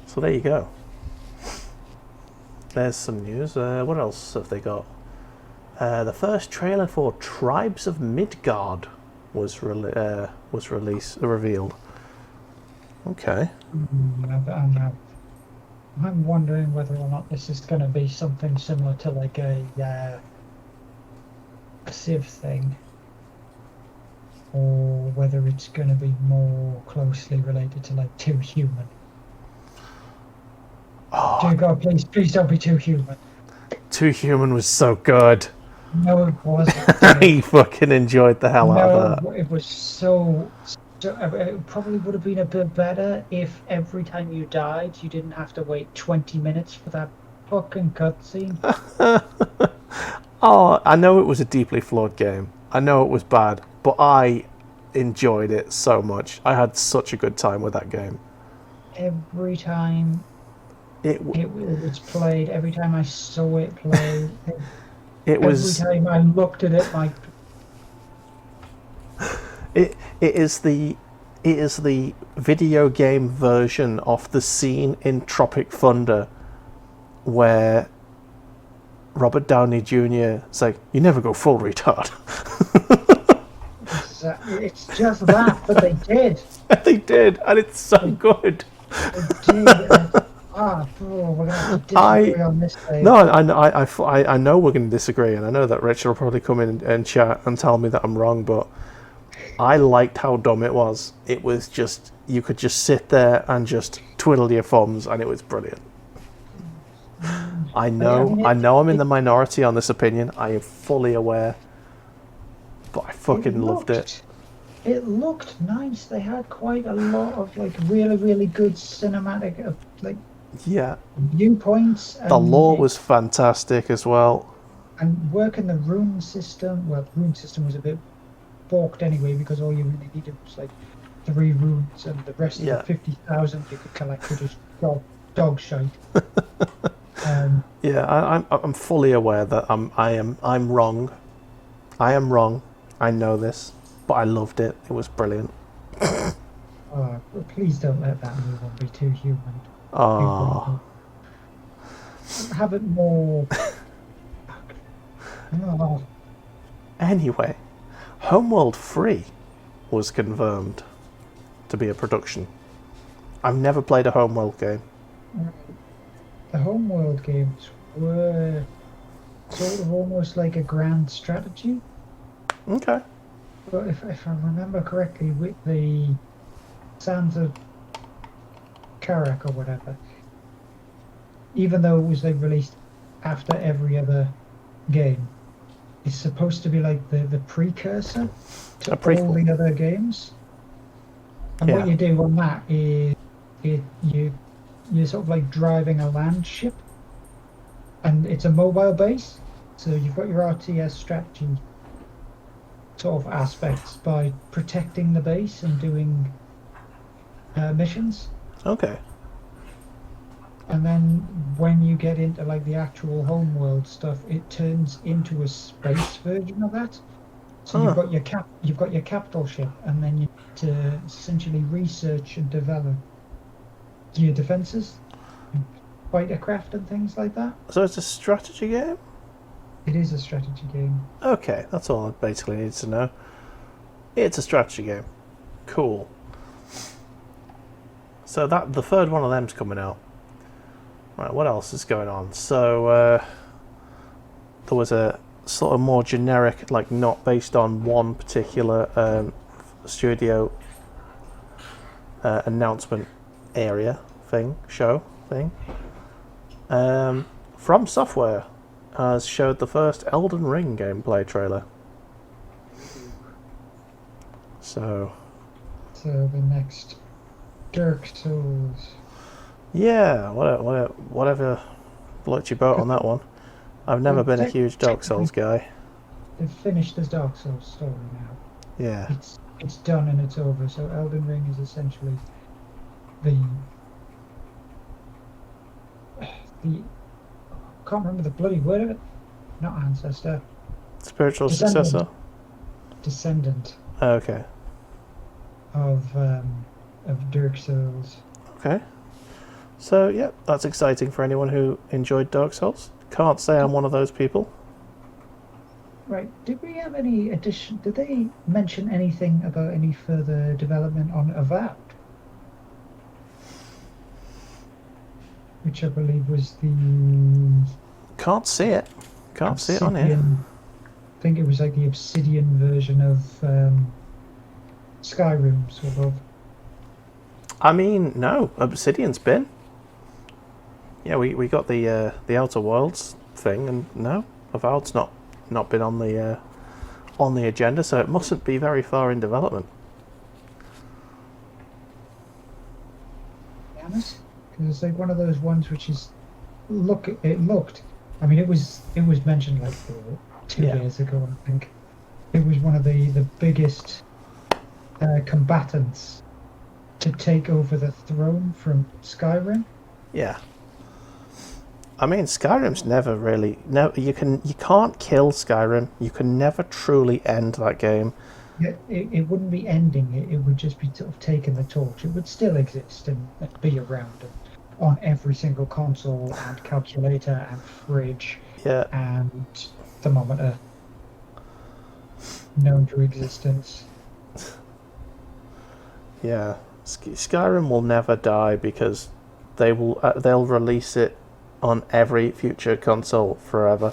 So there you go. There's some news. What else have they got? The first trailer for Tribes of Midgard was revealed. Okay. I'm wondering whether or not this is going to be something similar to like a Civ thing, or whether it's going to be more closely related to like Too Human. Oh, Dear God, please don't be Too Human. Too Human was so good. No, it wasn't. I fucking enjoyed the hell out of that. It was so. It probably would have been a bit better if every time you died, you didn't have to wait 20 minutes for that fucking cutscene. Oh, I know it was a deeply flawed game. I know it was bad, but I enjoyed it so much. I had such a good time with that game. Every time it was played, every time I saw it played, every time I looked at it, like it is the video game version of the scene in Tropic Thunder where Robert Downey Jr. is like, "You never go full retard." It's just that, but they did. They did, and it's so good. They did. We're gonna have to disagree on this thing. No, I know we're going to disagree, and I know that Richard will probably come in and chat and tell me that I'm wrong, but I liked how dumb it was. It was just, you could just sit there and just twiddle your thumbs, and it was brilliant. I know I'm in the minority on this opinion. I am fully aware, but I fucking loved it. It looked nice. They had quite a lot of like really, really good cinematic like viewpoints. The lore was fantastic as well. And working the rune system. Well, the rune system was a bit balked anyway because all you really needed was like 3 runes, and the rest of the 50,000 you could collect with just dog shite. I'm fully aware that I'm wrong. I am wrong. I know this, but I loved it. It was brilliant. Please don't let that move on be Too Human. Oh. Have it more. Anyway, Homeworld 3 was confirmed to be a production. I've never played a Homeworld game. The Homeworld games were sort of almost like a grand strategy. Okay. But if I remember correctly, with the Sands of Karak or whatever, even though it was like released after every other game, it's supposed to be like the precursor to all the other games. And what you do on that is you're sort of like driving a land ship, and it's a mobile base, so you've got your RTS strategy sort of aspects by protecting the base and doing missions. Okay. And then when you get into like the actual homeworld stuff, it turns into a space version of that. So you've got your capital ship, and then you need to essentially research and develop your defenses, fighter craft and things like that. So it's a strategy game? It is a strategy game. Okay, that's all I basically need to know. It's a strategy game. Cool. So the third one of them's coming out. Right, what else is going on? So there was a sort of more generic, like not based on one particular studio announcement area show thing. From Software has showed the first Elden Ring gameplay trailer. So the next Dark Souls. Yeah, whatever floats your boat on that one. I've never been a huge Dark Souls guy. They've finished the Dark Souls story now. Yeah. It's done and it's over. So Elden Ring is essentially the I can't remember the bloody word of it. Not ancestor. Spiritual successor. Descendant. Okay. Of Dark Souls. Okay. So yeah, that's exciting for anyone who enjoyed Dark Souls. Can't say I'm one of those people. Right. Did we have any addition? Did they mention anything about any further development on Avowed? Which I believe was the... Can't see it. Can't see it on here. I think it was like the Obsidian version of Skyrim, sort of. I mean, no. Obsidian's been. Yeah, we got the Outer Worlds thing, and no, Avowed's not been on the agenda, so it mustn't be very far in development. Because it's like one of those ones which is it looked. I mean, it was mentioned like 2 years ago, I think. It was one of the biggest combatants to take over the throne from Skyrim. Yeah. I mean, Skyrim's never really... No, you can't kill Skyrim. You can never truly end that game. Yeah, it wouldn't be ending it. It would just be sort of taking the torch. It would still exist and be around on every single console and calculator and fridge and thermometer known to existence. Yeah, Skyrim will never die because they'll release it on every future console forever.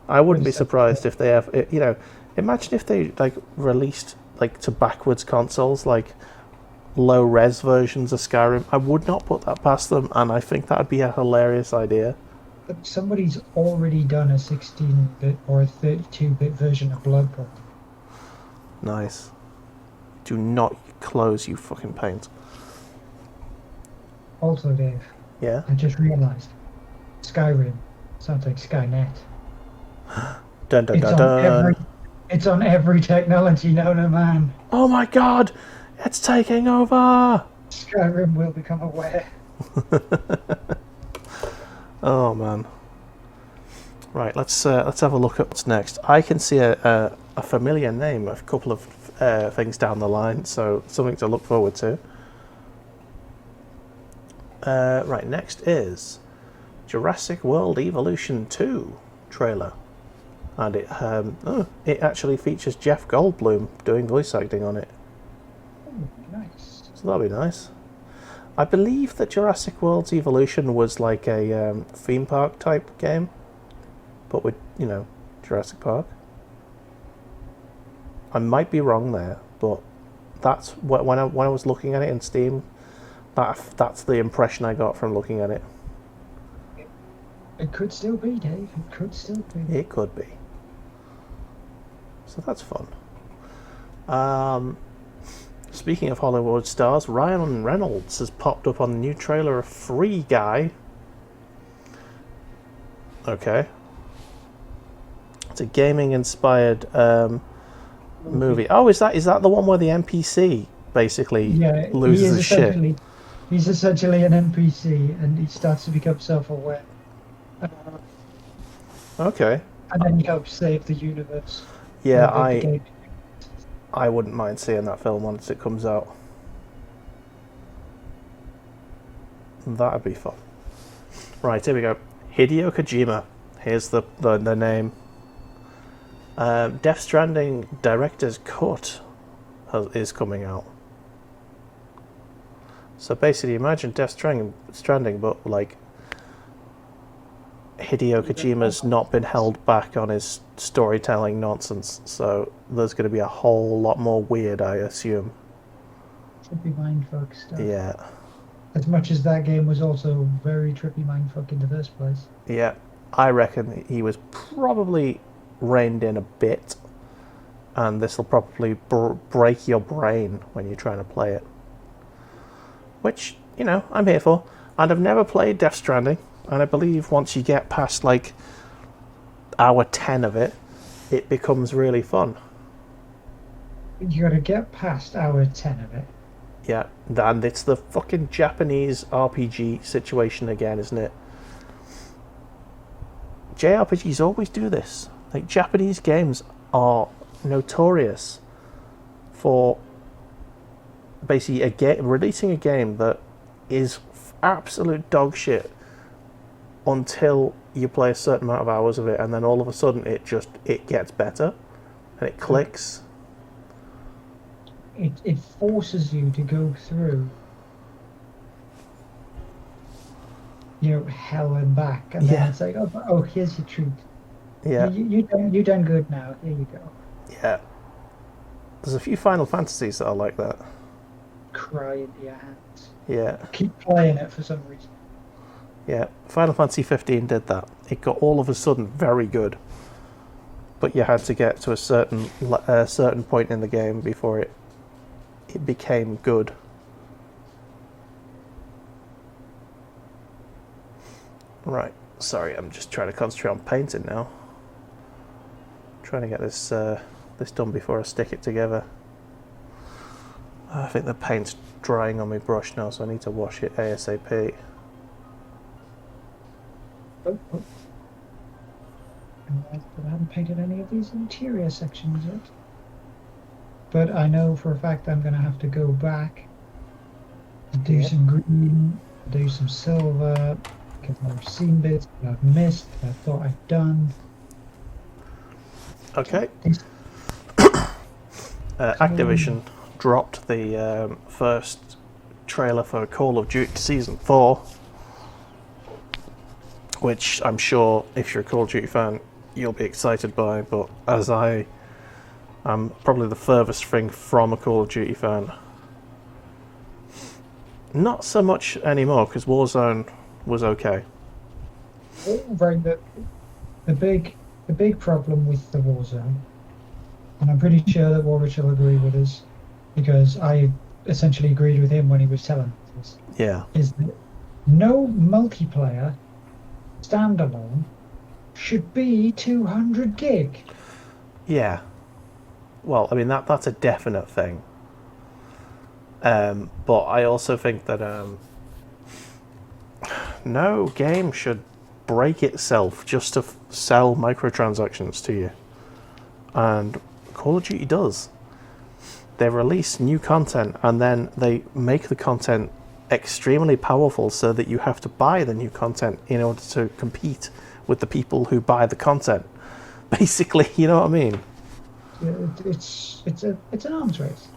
I wouldn't be surprised if they have, imagine if they released to backwards consoles, low res versions of Skyrim. I would not put that past them, and I think that'd be a hilarious idea. But somebody's already done a 16-bit or a 32-bit version of Bloodborne. Nice. Do not close, you fucking paint. Also, Dave. Yeah? I just realised. Skyrim sounds like Skynet. Dun dun dun dun. It's on every technology known to man. Oh my god! It's taking over! Skyrim will become aware. Oh man. Right, let's have a look at what's next. I can see a familiar name, a couple of things down the line, so something to look forward to. Right, next is Jurassic World Evolution 2 trailer. And it actually features Jeff Goldblum doing voice acting on it. Oh, nice. So that'll be nice. I believe that Jurassic World's Evolution was like a theme park type game, but with, Jurassic Park. I might be wrong there, but that's when I was looking at it in Steam, that's the impression I got from looking at it. It could still be, Dave. It could still be. It could be. So that's fun. Speaking of Hollywood stars, Ryan Reynolds has popped up on the new trailer of Free Guy. Okay. It's a gaming-inspired movie. Oh, is that the one where the NPC basically loses his shit? He's essentially an NPC, and he starts to become self-aware. Okay. And then he helps save the universe. Yeah, I wouldn't mind seeing that film once it comes out. That'd be fun. Right, here we go. Hideo Kojima. Here's the name. Death Stranding Director's Cut is coming out. So basically, imagine Death Stranding, but Hideo Kojima's not been held back on his storytelling nonsense, so there's going to be a whole lot more weird, I assume. Trippy mindfuck stuff. Yeah. As much as that game was also very trippy mindfuck in the first place. Yeah, I reckon he was probably reined in a bit, and this will probably break your brain when you're trying to play it. Which, I'm here for. And I've never played Death Stranding. And I believe once you get past hour 10 of it, it becomes really fun. You gotta get past hour 10 of it. Yeah, and it's the fucking Japanese RPG situation again, isn't it? JRPGs always do this. Like, Japanese games are notorious for basically releasing a game that is absolute dog shit until you play a certain amount of hours of it, and then all of a sudden it gets better and it clicks. It forces you to go through, hell and back, and then it's like, oh, here's your treat. Yeah, you done good now. Here you go. Yeah, there's a few Final Fantasies that are like that. Cry into your hands. Yeah. Keep playing it for some reason. Yeah, Final Fantasy 15 did that. It got all of a sudden very good, but you had to get to a certain point in the game before it became good. Right, sorry, I'm just trying to concentrate on painting now. Trying to get this done before I stick it together. I think the paint's drying on my brush now, so I need to wash it ASAP. Oh. I haven't painted any of these interior sections yet. But I know for a fact I'm going to have to go back and do some green, do some silver, because I've seen bits that I've missed, that I thought I'd done. Okay. Activision dropped the first trailer for Call of Duty Season 4, which I'm sure if you're a Call of Duty fan you'll be excited by, but as I'm probably the furthest thing from a Call of Duty fan. Not so much anymore, because Warzone was okay. Right, the big problem with the Warzone, and I'm pretty sure that Warwick will agree with us, because I essentially agreed with him when he was telling us this. Yeah. Is that no multiplayer standalone should be 200 gig. Yeah. Well, I mean that's a definite thing. But I also think that no game should break itself just to sell microtransactions to you. And Call of Duty does. They release new content and then they make the content extremely powerful so that you have to buy the new content in order to compete with the people who buy the content. Basically, you know what I mean? It's an arms race.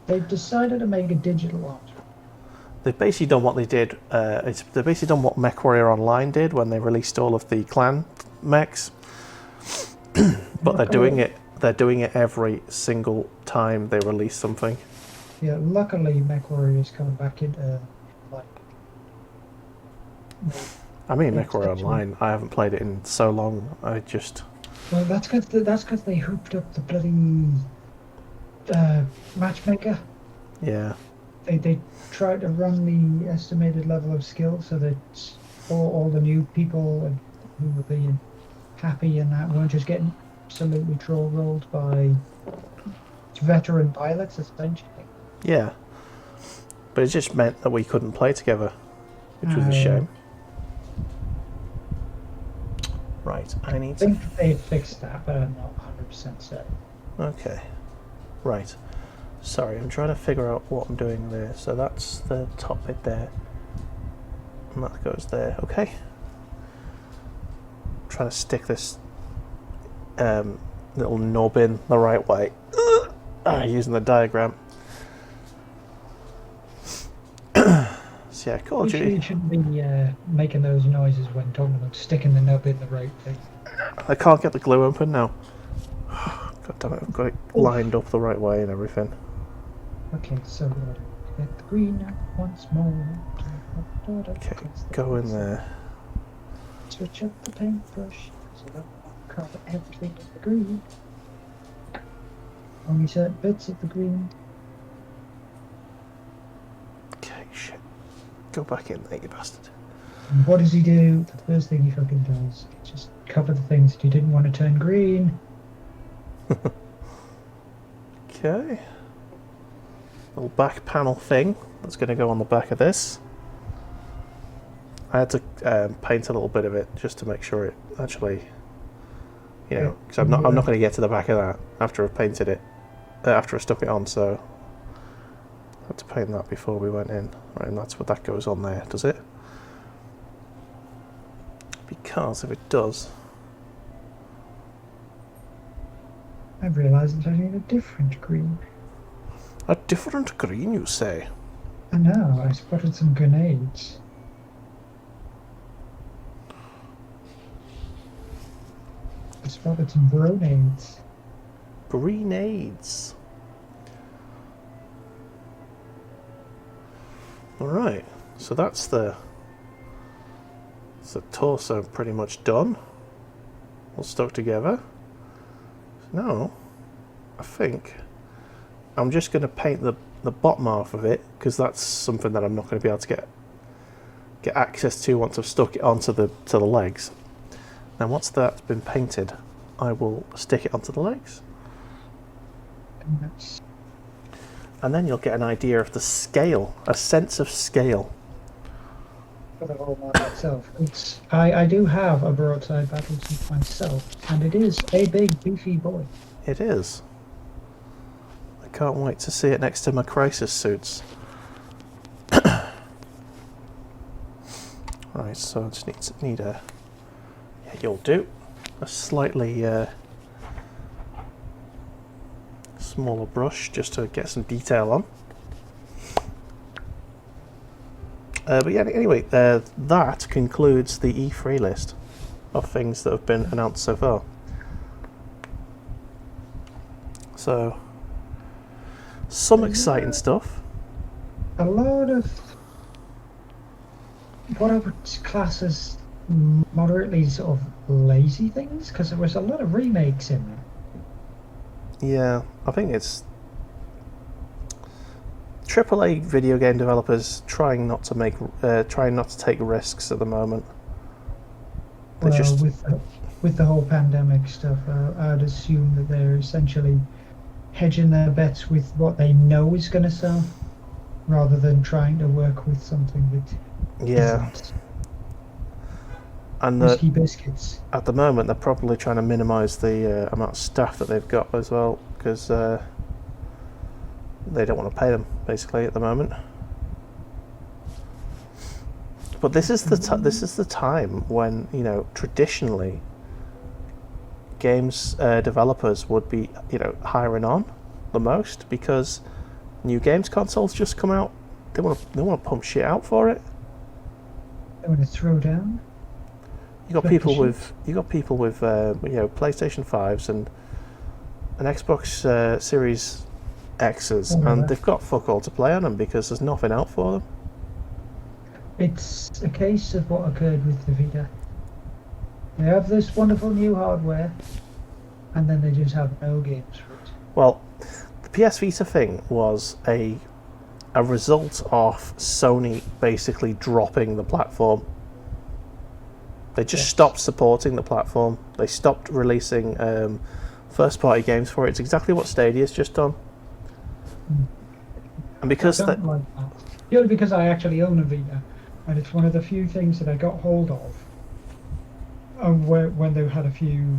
They've decided to make a digital arms race. They've basically done what they did. They've basically done what MechWarrior Online did when they released all of the clan mechs. But they're doing it. They're doing it every single time they release something. Yeah, luckily MechWarrior is coming back into like. I mean, MechWarrior Online. I haven't played it in so long. Well, that's because they hooped up the bloody matchmaker. Yeah. They tried to run the estimated level of skill so that all the new people who were being happy and that weren't just getting absolutely troll rolled by veteran pilots, essentially. Yeah. But it just meant that we couldn't play together, which was a shame. Right, I think they fixed that, but I'm not 100% certain. Okay. Right. Sorry, I'm trying to figure out what I'm doing there. So that's the top bit there. And that goes there. Okay. I'm trying to stick this little knob in the right way. Using the diagram. So yeah, Call of Duty. You shouldn't be making those noises when talking about sticking the knob in the right thing. I can't get the glue open now. God damn it, I've got it lined up the right way and everything. Okay, so get the green out once more. Okay, go in there. Switch up the paintbrush so that will cover everything in the green. Only certain bits of the green. Okay, shit. Go back in there, you bastard. And what does he do? The first thing he fucking does is just cover the things that he didn't want to turn green. Okay. Little back panel thing that's going to go on the back of this. I had to paint a little bit of it just to make sure it actually, you know, because I'm not going to get to the back of that after I've painted it, after I stuck it on. So I had to paint that before we went in. Right, and that's what that goes on there, does it? Because if it does, I've realised that I need a different green. a different green, you say? I know. I spotted some grenades. I spotted some grenades. Grenades. Alright, so that's the torso pretty much done. All stuck together. Now, I think I'm just going to paint the bottom half of it, because that's something that I'm not going to be able to get access to once I've stuck it onto the legs. Now once that's been painted, I will stick it onto the legs. And then you'll get an idea of the scale, a sense of scale. For the whole mod itself. I do have a broadside battlesuit myself, and it is a big beefy boy. It is. I can't wait to see it next to my crisis suits. Right, so I just need a... Yeah, you'll do. A slightly smaller brush just to get some detail on. But yeah, anyway, that concludes the E3 list of things that have been announced so far. So, some exciting stuff. A lot of what I would class as moderately sort of lazy things, because there was a lot of remakes in there. Yeah, I think it's AAA video game developers trying not to take risks at the moment. They just with the whole pandemic stuff, I'd assume that they're essentially hedging their bets with what they know is going to sell, rather than trying to work with something that isn't. And risky biscuits. At the moment, they're probably trying to minimise the amount of staff that they've got as well, because they don't want to pay them basically at the moment. But this is the time when, you know, traditionally games developers would be, you know, hiring on the most, because new games consoles just come out. They want to pump shit out for it. They want to throw down. You got people with you know, PlayStation 5s and an Xbox Series X's, and they've got fuck all to play on them because there's nothing out for them. It's a case of what occurred with the Vita. They have this wonderful new hardware, and then they just have no games for it. Well, the PS Vita thing was a result of Sony basically dropping the platform. They just stopped supporting the platform. They stopped releasing first-party games for it. It's exactly what Stadia's just done. And because I don't like that. Purely because I actually own a Vita, and it's one of the few things that I got hold of when they had a few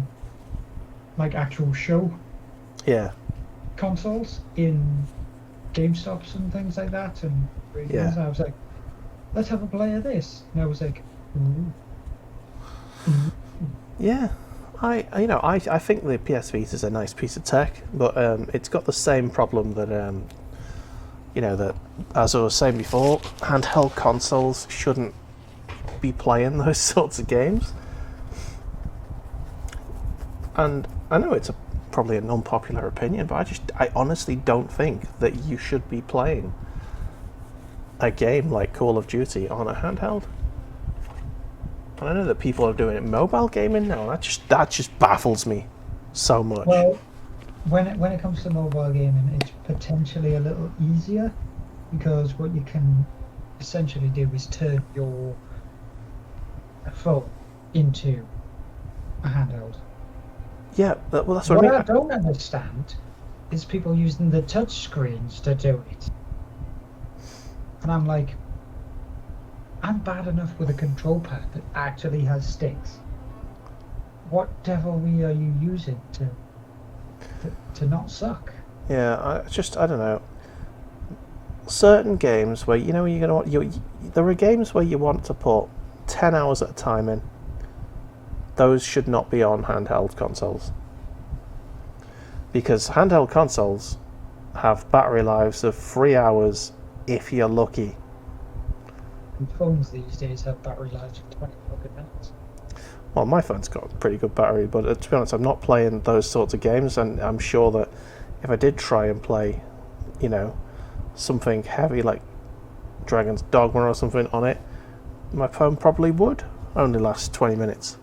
like actual show consoles in GameStops and things like that, and I was like, let's have a play of this, and I was like, ooh. Yeah, I think the PS Vita is a nice piece of tech, but it's got the same problem that that, as I was saying before, handheld consoles shouldn't be playing those sorts of games. And I know it's probably an unpopular opinion, but I honestly don't think that you should be playing a game like Call of Duty on a handheld. And I know that people are doing it mobile gaming now. That just baffles me so much. Well, when it comes to mobile gaming, it's potentially a little easier, because what you can essentially do is turn your a phone into a handheld. Yeah, well, that's what what I mean. I don't understand is people using the touch screens to do it. And I'm like, I'm bad enough with a control pad that actually has sticks. What devilry are you using to not suck? Yeah, I don't know. Certain games where you're gonna there are games where you want to put 10 hours at a time in. Those should not be on handheld consoles, because handheld consoles have battery lives of 3 hours if you're lucky. And phones these days have battery lives of 20 fucking minutes. Well, my phone's got a pretty good battery, but to be honest, I'm not playing those sorts of games, and I'm sure that if I did try and play, something heavy like Dragon's Dogma or something on it, my phone probably would only last 20 minutes.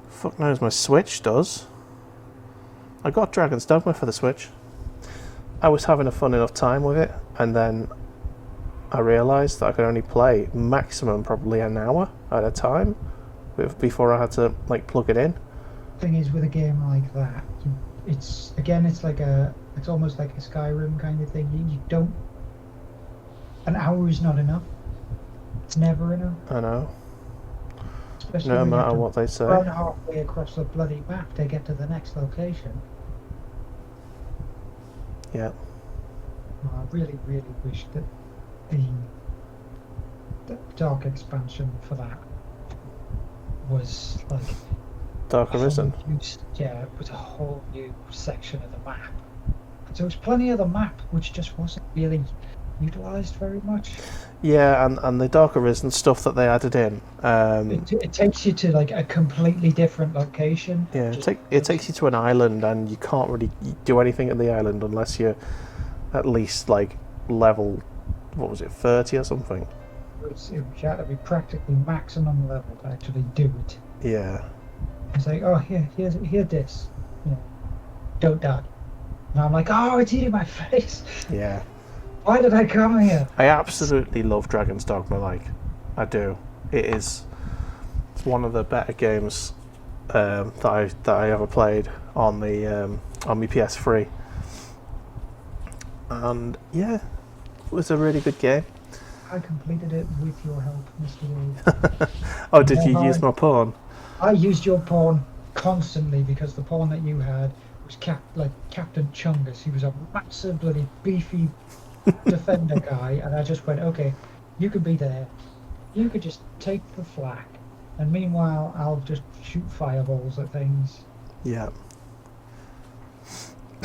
Fuck knows, my Switch does. I got Dragon's Dogma for the Switch. I was having a fun enough time with it, and then I realised that I could only play maximum probably an hour at a time before I had to plug it in. Thing is, with a game like that, it's almost like a Skyrim kind of thing. You don't. An hour is not enough. It's never enough. I know. Especially No when you have matter to what they say. run halfway across the bloody map to get to the next location. Yeah. I really, really wish that the dark expansion for that was like Dark Arisen. Yeah, it was a whole new section of the map. So there was plenty of the map which just wasn't really utilised very much. Yeah, and the Dark Arisen stuff that they added in. It takes you to like a completely different location. Yeah, it takes you to an island, and you can't really do anything at the island unless you're at least level, what was it, 30 or something. You had to be practically maximum level to actually do it. Yeah. It's like, oh, here's this. Don't die. And I'm like, oh, it's eating my face. Yeah. Why did I come here? I absolutely love Dragon's Dogma. I do. It's one of the better games that I ever played on my PS3. And yeah, it was a really good game. I completed it with your help, Mr. Wade. Oh, did you use my pawn? I used your pawn constantly because the pawn that you had was Captain Chungus. He was a massive, bloody, beefy defender guy, and I just went, okay, you could be there. You could just take the flak, and meanwhile, I'll just shoot fireballs at things. Yeah.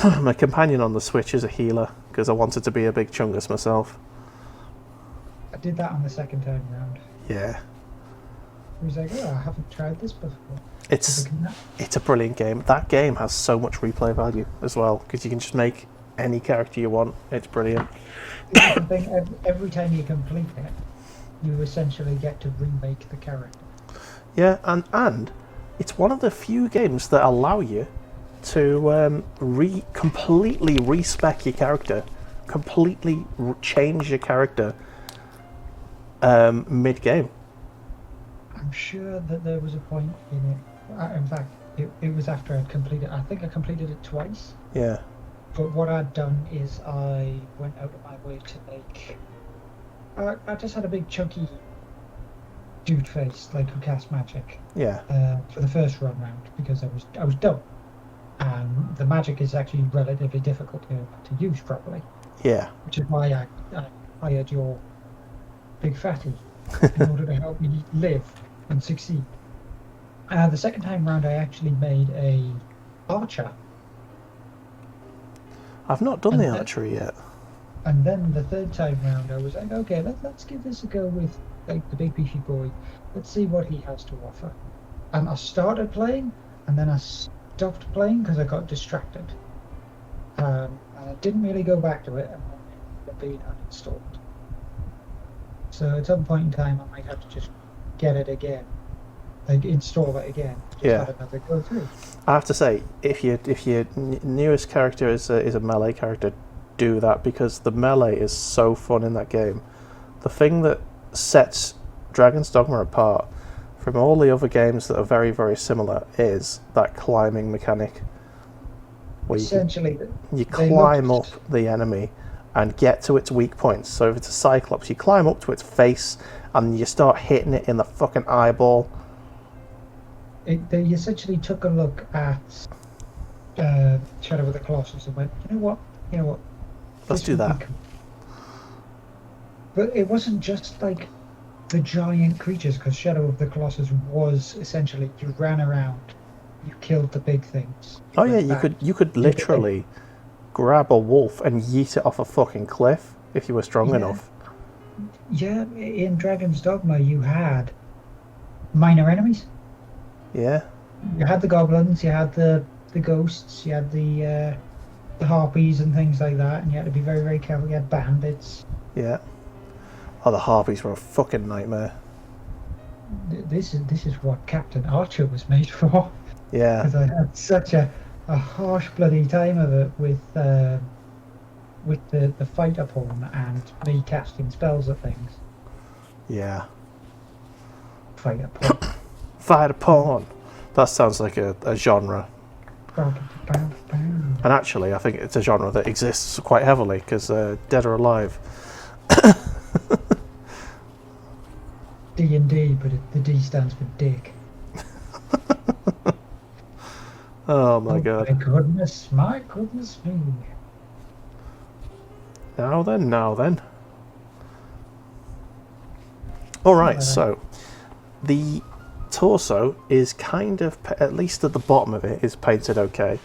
My companion on the Switch is a healer because I wanted to be a big Chungus myself. I did that on the second time round. Yeah. He was like, oh, I haven't tried this before. It's a brilliant game. That game has so much replay value as well because you can just make any character you want. It's brilliant. The thing, every time you complete it, you essentially get to remake the character. Yeah, and it's one of the few games that allow you to completely respec your character, completely change your character mid-game. I'm sure that there was a point in it. In fact, it was after I'd completed. I think I completed it twice. Yeah. But what I'd done is I went out of my way to make. I just had a big chunky dude face, who cast magic. Yeah. For the first run round because I was dumb, and the magic is actually relatively difficult to use properly. Yeah. Which is why I hired your big fatty in order to help me live and succeed. The second time round, I actually made a archer. I've not done the archery yet. And then the third time round, I was like, okay, let's give this a go with the big beefy boy. Let's see what he has to offer. And I started playing, and then I stopped playing because I got distracted. And I didn't really go back to it, and then it ended up being uninstalled. So at some point in time, I might have to just get it again, install it again. Just have another go through. I have to say, if your newest character is a melee character, do that because the melee is so fun in that game. The thing that sets Dragon's Dogma apart from all the other games that are very, very similar is that climbing mechanic. Where Essentially, you climb up the enemy and get to its weak points. So if it's a Cyclops, you climb up to its face and you start hitting it in the fucking eyeball. They essentially took a look at Shadow of the Colossus and went, you know what? Let's do that. But it wasn't just like the giant creatures, because Shadow of the Colossus was essentially you ran around, you killed the big things. Oh yeah, you could literally grab a wolf and yeet it off a fucking cliff if you were strong enough. Yeah, in Dragon's Dogma you had minor enemies. Yeah. You had the goblins, you had the ghosts, you had the harpies and things like that, and you had to be very, very careful. You had bandits. Yeah. Oh, the harpies were a fucking nightmare. This is what Captain Archer was made for. Yeah. Because I had such a harsh bloody time of it with the fighter pawn and me casting spells at things. Yeah. Fighter pawn. Fighter pawn. That sounds like a genre. And actually, I think it's a genre that exists quite heavily because Dead or Alive. D&D, but the D stands for dick. Oh my god. My goodness me. Now then. Alright, so the torso is kind of, at least at the bottom of it, is painted okay.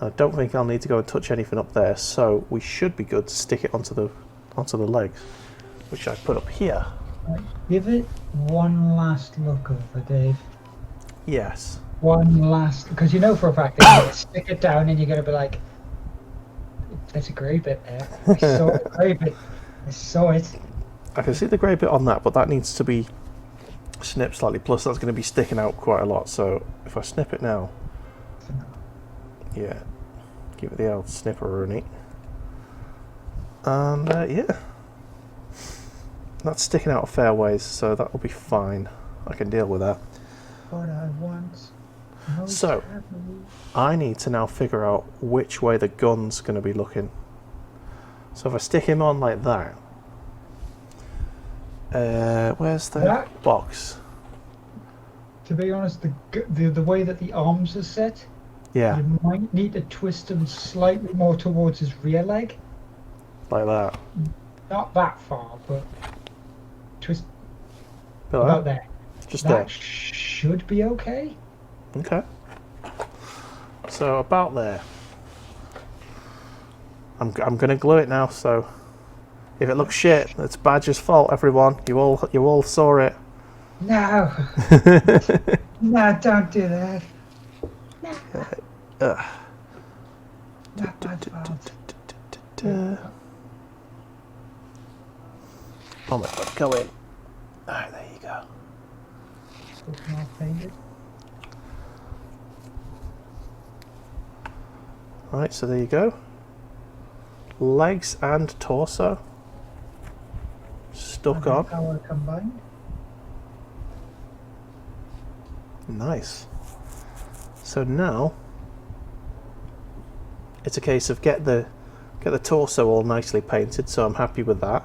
I don't think I'll need to go and touch anything up there, so we should be good to stick it onto the legs, which I put up here. Right, give it one last look over, Dave. Yes. One last, because you know for a fact that you stick it down and you're going to be like, there's a grey bit there. I saw a grey bit. I saw it. I can see the grey bit on that, but that needs to be snipped slightly. Plus, that's going to be sticking out quite a lot. So if I snip it now, yeah, give it the old snipperoonie, and yeah, that's sticking out a fair ways, so that will be fine. I can deal with that. What I want. So, I need to now figure out which way the gun's going to be looking. So if I stick him on like that, where's the box? To be honest, the way that the arms are set, yeah, you might need to twist them slightly more towards his rear leg. Like that? Not that far, but twist about there. Just that there. Should be okay. Okay. So about there. I'm gonna glue it now. So if it looks shit, it's Badger's fault. Everyone, you all saw it. No. No, don't do that. No. Not my fault. Oh my god, go in. Alright, there you go. Right, so there you go. Legs and torso stuck on. Power combined. Nice. So now it's a case of get the torso all nicely painted, so I'm happy with that.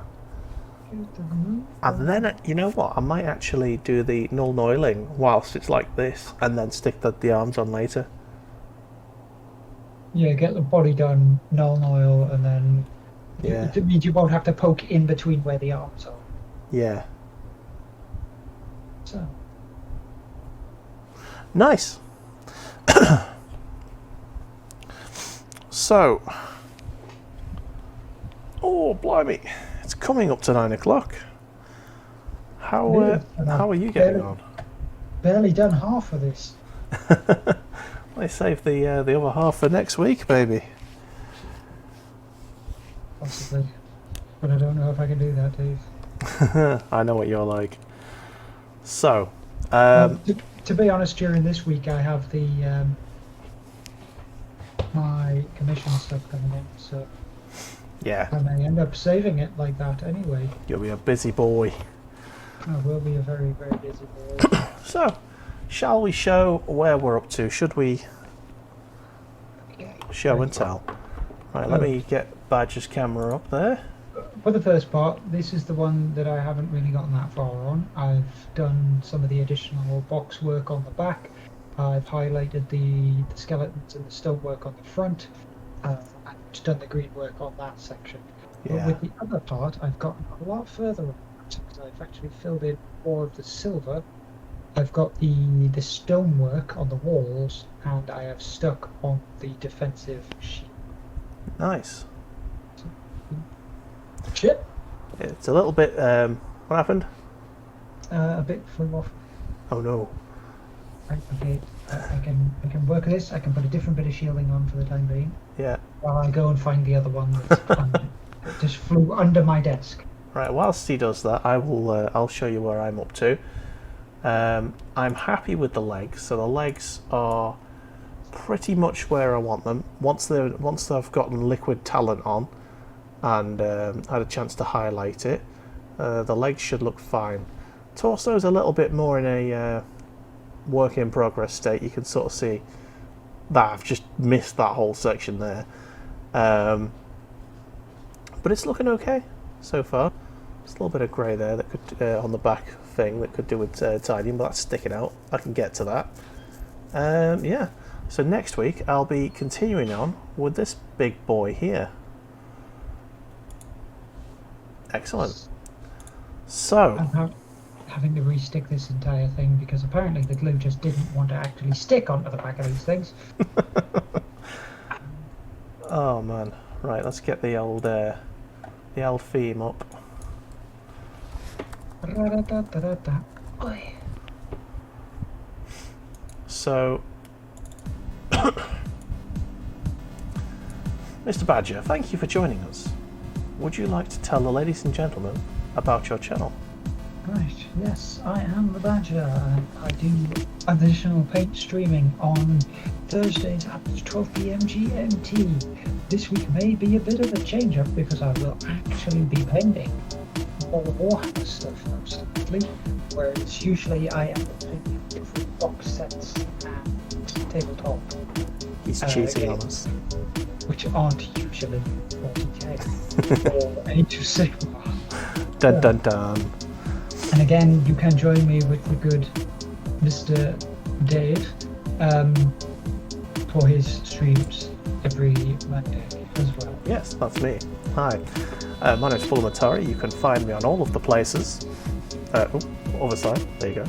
And then, you know what, I might actually do the null noiling whilst it's like this and then stick the arms on later. Yeah, get the body done, null noil, and then it means you won't have to poke in between where the arms are. Yeah. So. Nice. So. Oh, blimey. It's coming up to 9 o'clock. How are you getting on? Barely done half of this. I saved the other half for next week, baby. Possibly. But I don't know if I can do that, Dave. I know what you're like. So, to be honest, during this week I have the my commission stuff coming in, so yeah, I may end up saving it like that anyway. You'll be a busy boy. I will be a very, very busy boy. So, shall we show where we're up to? Should we show and tell? Right, let me get Badger's camera up there. For the first part, this is the one that I haven't really gotten that far on. I've done some of the additional box work on the back. I've highlighted the skeletons and the stonework on the front. I've just done the green work on that section. Yeah. But with the other part, I've gotten a lot further on that, because I've actually filled in more of the silver. I've got the stonework on the walls, and I have stuck on the defensive sheet. Nice. Shit. It's a little bit. What happened? A bit flew off. Oh no. Right, okay. I can work with this. I can put a different bit of shielding on for the time being. Yeah. While I go and find the other one that just flew under my desk. Right. Whilst he does that, I will. I'll show you where I'm up to. I'm happy with the legs. So the legs are pretty much where I want them. Once I've gotten liquid talent on, and had a chance to highlight it, the legs should look fine. Torso is a little bit more in a work in progress state. You can sort of see that I've just missed that whole section there, but it's looking okay so far. Just a little bit of grey there that could on the back thing that could do with tidying, but that's sticking out. I can get to that. Yeah, so next week I'll be continuing on with this big boy here. Excellent. So I'm having to re-stick this entire thing because apparently the glue just didn't want to actually stick onto the back of these things. Oh man, right, let's get the old theme up. So Mr. Badger, thank you for joining us. Would you like to tell the ladies and gentlemen about your channel? Right, yes, I am the Badger. I do additional paint streaming on Thursdays at 12 PM GMT. This week may be a bit of a change up because I will actually be painting all the Warhammer stuff most likely, whereas usually I am painting different box sets and tabletop. He's cheating on us. Which aren't usually 40k or Age of Sigmar. Dun dun dun. And again, you can join me with the good Mr. Dave for his streams every Monday as well. Yes, that's me. Hi. My name's Bulamataris. You can find me on all of the places. Other side. There you go.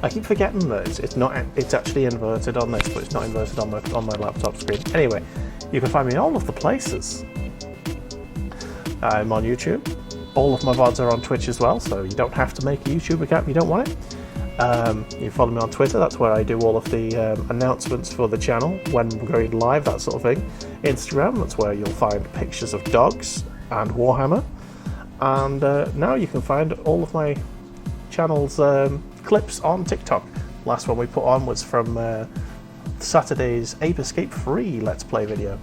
I keep forgetting that it's not. It's actually inverted on this, but it's not inverted on my laptop screen. Anyway, you can find me in all of the places. I'm on YouTube. All of my VODs are on Twitch as well, so you don't have to make a YouTube account if you don't want it. You follow me on Twitter, that's where I do all of the announcements for the channel, when we're going live, that sort of thing. Instagram, that's where you'll find pictures of dogs and Warhammer. And now you can find all of my channel's clips on TikTok. Last one we put on was from Saturday's Ape Escape Free Let's Play video,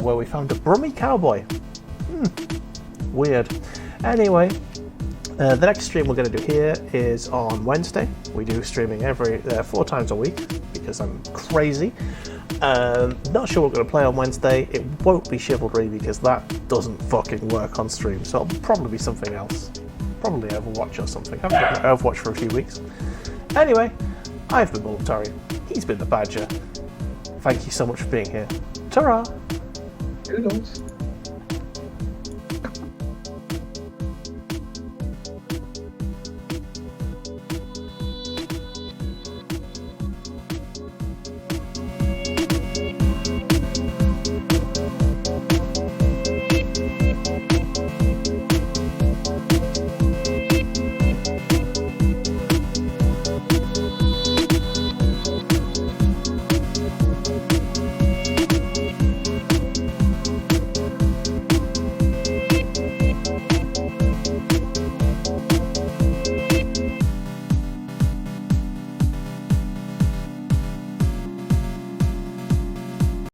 where we found a Brummy cowboy. Weird. Anyway, the next stream we're going to do here is on Wednesday. We do streaming every 4 times a week because I'm crazy. Not sure what we're going to play on Wednesday. It won't be Chivalry because that doesn't fucking work on stream, so it'll probably be something else. Probably Overwatch or something. I haven't done Overwatch for a few weeks. Anyway, I've been Bulamataris. He's been the Badger. Thank you so much for being here. Ta-ra! Doodles.